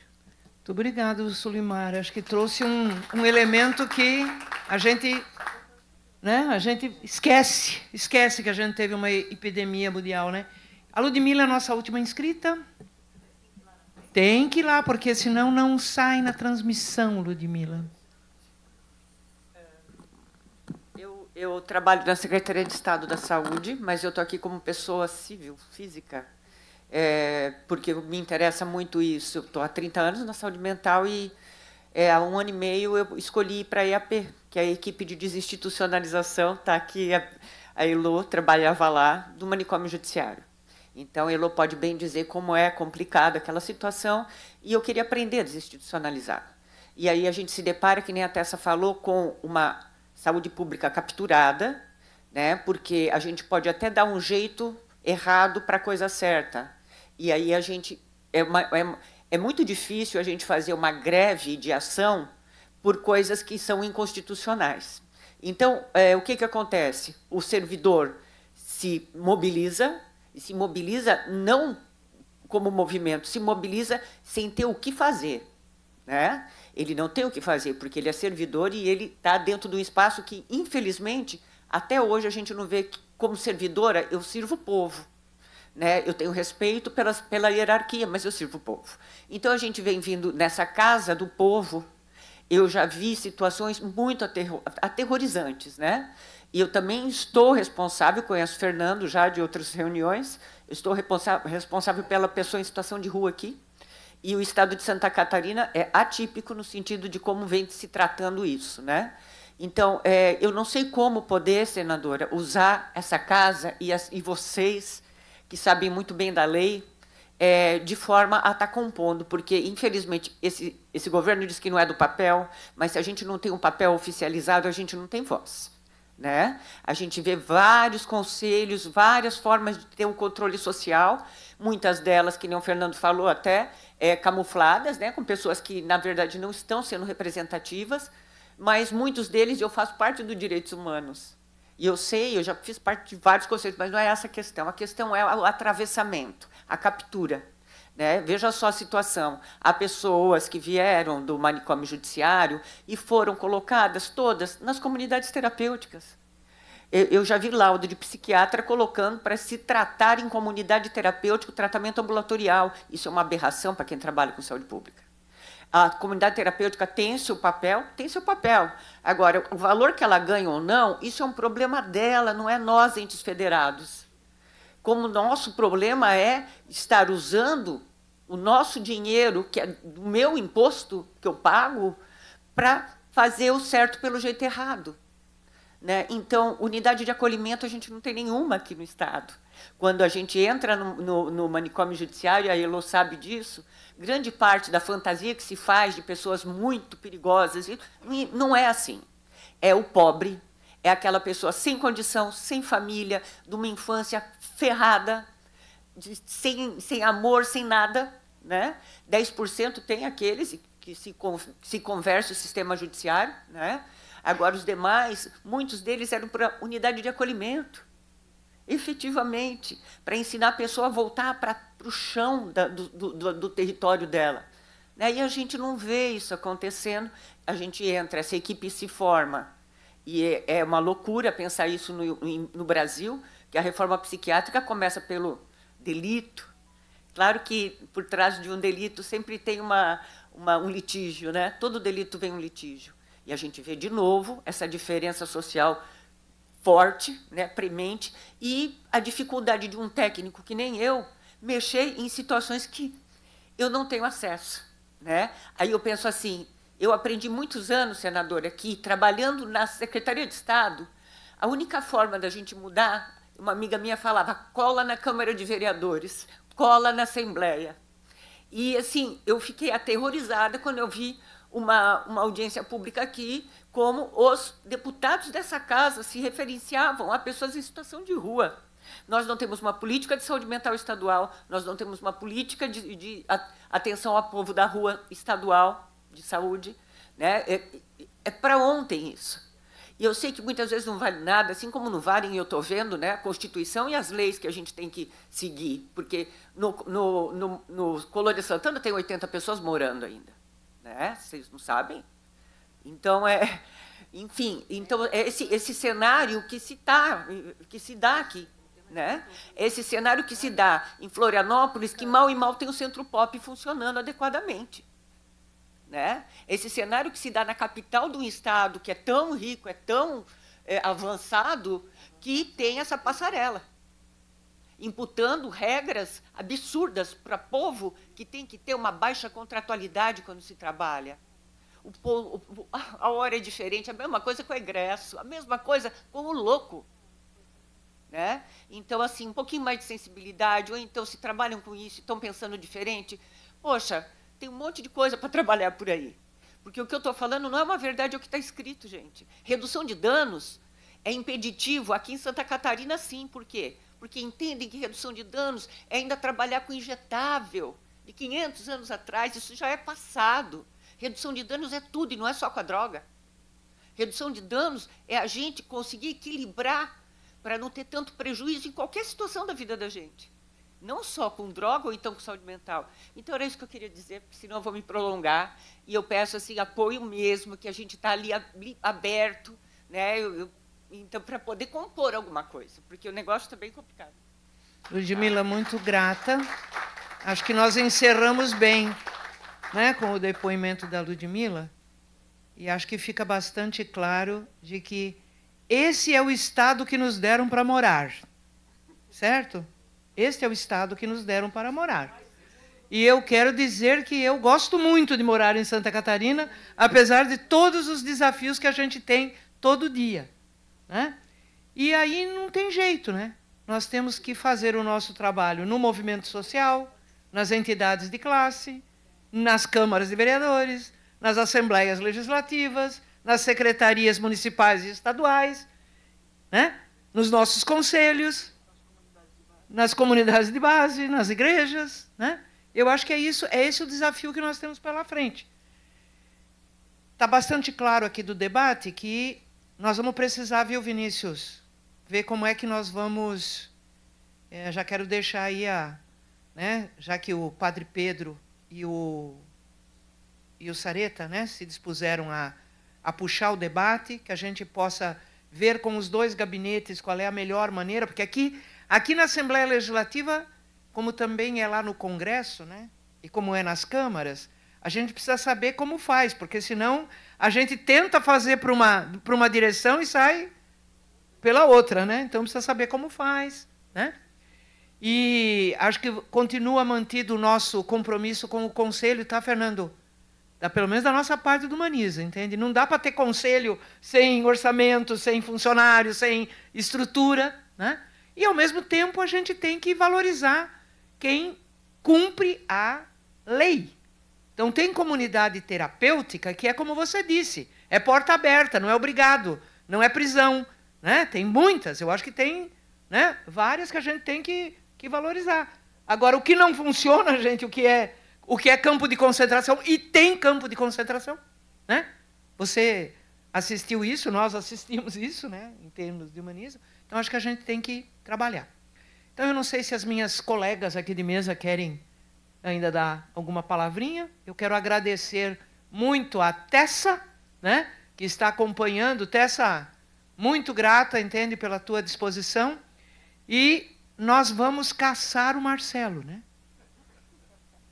Muito obrigado, Sulimar. Acho que trouxe um elemento que a gente esquece que a gente teve uma epidemia mundial, né? A Ludmila é a nossa última inscrita. Tem que ir lá, porque senão não sai na transmissão, Ludmila. Eu trabalho na Secretaria de Estado da Saúde, mas eu estou aqui como pessoa civil, física, porque me interessa muito isso. Eu estou há 30 anos na saúde mental e há 1 ano e meio eu escolhi ir para a EAP, que é a equipe de desinstitucionalização, está aqui, a Elô trabalhava lá, do manicômio judiciário. Então, a Elô pode bem dizer como é complicada aquela situação, e eu queria aprender a desinstitucionalizar. E aí a gente se depara, que nem a Tessa falou, com uma saúde pública capturada, né, porque a gente pode até dar um jeito errado para a coisa certa. E aí a gente é muito difícil a gente fazer uma greve de ação por coisas que são inconstitucionais. Então, o que acontece? O servidor se mobiliza, e se mobiliza não como movimento, se mobiliza sem ter o que fazer, né? Ele não tem o que fazer, porque ele é servidor e ele está dentro de um espaço que, infelizmente, até hoje a gente não vê que, como servidora, eu sirvo o povo, né? Eu tenho respeito pela hierarquia, mas eu sirvo o povo. Então, a gente vem vindo nessa casa do povo, eu já vi situações muito aterrorizantes, né? E eu também estou responsável, conheço o Fernando já de outras reuniões, estou responsável pela pessoa em situação de rua aqui, e o estado de Santa Catarina é atípico no sentido de como vem se tratando isso, né? Então, eu não sei como poder, senadora, usar essa casa e vocês, que sabem muito bem da lei, de forma a estar compondo, porque, infelizmente, esse governo diz que não é do papel, mas se a gente não tem um papel oficializado, a gente não tem voz, né? A gente vê vários conselhos, várias formas de ter um controle social, muitas delas, que nem o Fernando falou até, camufladas, né, com pessoas que, na verdade, não estão sendo representativas, mas muitos deles, eu faço parte do Direitos Humanos. E eu sei, eu já fiz parte de vários conselhos, mas não é essa a questão. A questão é o atravessamento, a captura, né? Veja só a situação. Há pessoas que vieram do manicômio judiciário e foram colocadas todas nas comunidades terapêuticas. Eu já vi laudo de psiquiatra colocando para se tratar em comunidade terapêutica o tratamento ambulatorial. Isso é uma aberração para quem trabalha com saúde pública. A comunidade terapêutica tem seu papel? Tem seu papel. Agora, o valor que ela ganha ou não, isso é um problema dela, não é nós, entes federados. Como o nosso problema é estar usando o nosso dinheiro, que é do meu imposto que eu pago, para fazer o certo pelo jeito errado. Né? Então, unidade de acolhimento a gente não tem nenhuma aqui no Estado. Quando a gente entra no manicômio judiciário, a Elo sabe disso, grande parte da fantasia que se faz de pessoas muito perigosas, não é assim. É o pobre, é aquela pessoa sem condição, sem família, de uma infância ferrada, sem amor, sem nada. Né? 10% tem aqueles que se conversa o sistema judiciário, né? Agora, os demais, muitos deles eram para unidade de acolhimento, efetivamente, para ensinar a pessoa a voltar para o chão do território dela. Né? E a gente não vê isso acontecendo, a gente entra, essa equipe se forma, e é uma loucura pensar isso no Brasil, que a reforma psiquiátrica começa pelo delito. Claro que por trás de um delito sempre tem um litígio, né? Todo delito vem um litígio. E a gente vê de novo essa diferença social forte, né, premente, e a dificuldade de um técnico que nem eu mexer em situações que eu não tenho acesso. Né? Aí eu penso assim, eu aprendi muitos anos, senadora, aqui, trabalhando na Secretaria de Estado, a única forma da gente mudar, uma amiga minha falava, cola na Câmara de Vereadores, cola na Assembleia. E, assim, eu fiquei aterrorizada quando eu vi uma audiência pública aqui, como os deputados dessa casa se referenciavam a pessoas em situação de rua. Nós não temos uma política de saúde mental estadual, nós não temos uma política de atenção ao povo da rua estadual de saúde. Né? É para ontem isso. E eu sei que muitas vezes não vale nada, assim como não valem, eu estou vendo, né, a Constituição e as leis que a gente tem que seguir, porque no Colônia Santana tem 80 pessoas morando ainda. Né? Vocês não sabem? Então, enfim, então é esse cenário que se dá aqui. Né? Esse cenário que se dá em Florianópolis, que mal e mal tem o Centro Pop funcionando adequadamente. Né? Esse cenário que se dá na capital de um estado que é tão rico, é tão avançado, que tem essa passarela, imputando regras absurdas para povo que tem que ter uma baixa contratualidade quando se trabalha. A hora é diferente, a mesma coisa com o egresso, a mesma coisa com o louco. Né? Então, assim, um pouquinho mais de sensibilidade, ou então se trabalham com isso e estão pensando diferente, poxa, tem um monte de coisa para trabalhar por aí. Porque o que eu estou falando não é uma verdade, é o que está escrito, gente. Redução de danos é impeditivo aqui em Santa Catarina, sim. Por quê? Porque entendem que redução de danos é ainda trabalhar com injetável. De 500 anos atrás, isso já é passado. Redução de danos é tudo, e não é só com a droga. Redução de danos é a gente conseguir equilibrar para não ter tanto prejuízo em qualquer situação da vida da gente. Não só com droga ou então com saúde mental. Então, era isso que eu queria dizer, porque senão eu vou me prolongar. E eu peço assim, apoio mesmo, que a gente está ali aberto, né? Então, para poder compor alguma coisa, porque o negócio está bem complicado. Ludmila, muito grata. Acho que nós encerramos bem, né, com o depoimento da Ludmila. E acho que fica bastante claro de que esse é o estado que nos deram para morar. Certo? Este é o estado que nos deram para morar. E eu quero dizer que eu gosto muito de morar em Santa Catarina, apesar de todos os desafios que a gente tem todo dia. Né? E aí não tem jeito, né? Nós temos que fazer o nosso trabalho no movimento social, nas entidades de classe, nas câmaras de vereadores, nas assembleias legislativas, nas secretarias municipais e estaduais, né? Nos nossos conselhos, nas comunidades de base, nas igrejas. Né? Eu acho que é esse o desafio que nós temos pela frente. Está bastante claro aqui do debate que nós vamos precisar, viu, Vinícius, ver como é que nós vamos... já quero deixar aí, né, já que o Padre Pedro e o Sareta, né, se dispuseram a puxar o debate, que a gente possa ver com os dois gabinetes qual é a melhor maneira, porque aqui na Assembleia Legislativa, como também é lá no Congresso, né, e como é nas câmaras, a gente precisa saber como faz, porque senão a gente tenta fazer para uma direção e sai pela outra. Né? Então precisa saber como faz. Né? E acho que continua mantido o nosso compromisso com o Conselho, tá, Fernando? Pelo menos da nossa parte do Humaniza, entende? Não dá para ter conselho sem orçamento, sem funcionário, sem estrutura, né? E, ao mesmo tempo, a gente tem que valorizar quem cumpre a lei. Então, tem comunidade terapêutica que é como você disse, é porta aberta, não é obrigado, não é prisão, né? Tem muitas, eu acho que tem, né, várias que a gente tem que valorizar. Agora, o que não funciona, gente, o que é campo de concentração, e tem campo de concentração, né? Você assistiu isso, nós assistimos isso, né, em termos de humanismo. Então, acho que a gente tem que trabalhar. Então, eu não sei se as minhas colegas aqui de mesa querem ainda dar alguma palavrinha. Eu quero agradecer muito a Tessa, né, que está acompanhando. Tessa, muito grata, entende, pela tua disposição. E nós vamos caçar o Marcelo, né?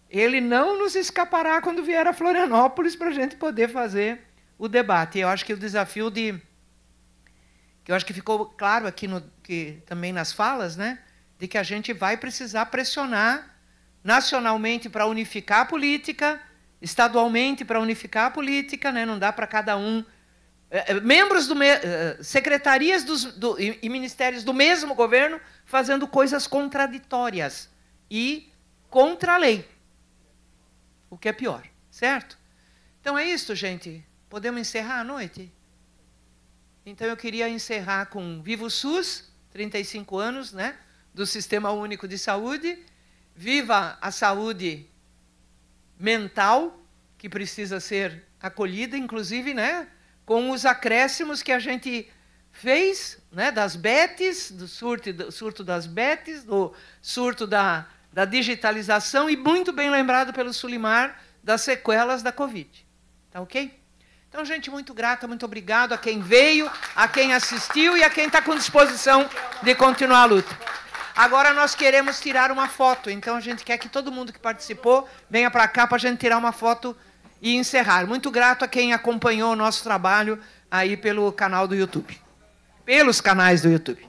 Ele não nos escapará quando vier a Florianópolis para a gente poder fazer o debate. Eu acho que o desafio que eu acho que ficou claro aqui também nas falas, né, de que a gente vai precisar pressionar nacionalmente para unificar a política, estadualmente para unificar a política, né, não dá para cada um membros secretarias e ministérios do mesmo governo fazendo coisas contraditórias e contra a lei. O que é pior, certo? Então é isso, gente. Podemos encerrar a noite? Então eu queria encerrar com Viva o SUS, 35 anos, né, do Sistema Único de Saúde. Viva a saúde mental, que precisa ser acolhida, inclusive, né, com os acréscimos que a gente fez, né, das BETs, do surto das BETs, do surto da digitalização e, muito bem lembrado pelo Sulimar, das sequelas da Covid. Tá ok? Então, gente, muito grata, muito obrigado a quem veio, a quem assistiu e a quem está com disposição de continuar a luta. Agora nós queremos tirar uma foto, então a gente quer que todo mundo que participou venha para cá para a gente tirar uma foto e encerrar. Muito grato a quem acompanhou o nosso trabalho aí pelo canal do YouTube. Pelos canais do YouTube.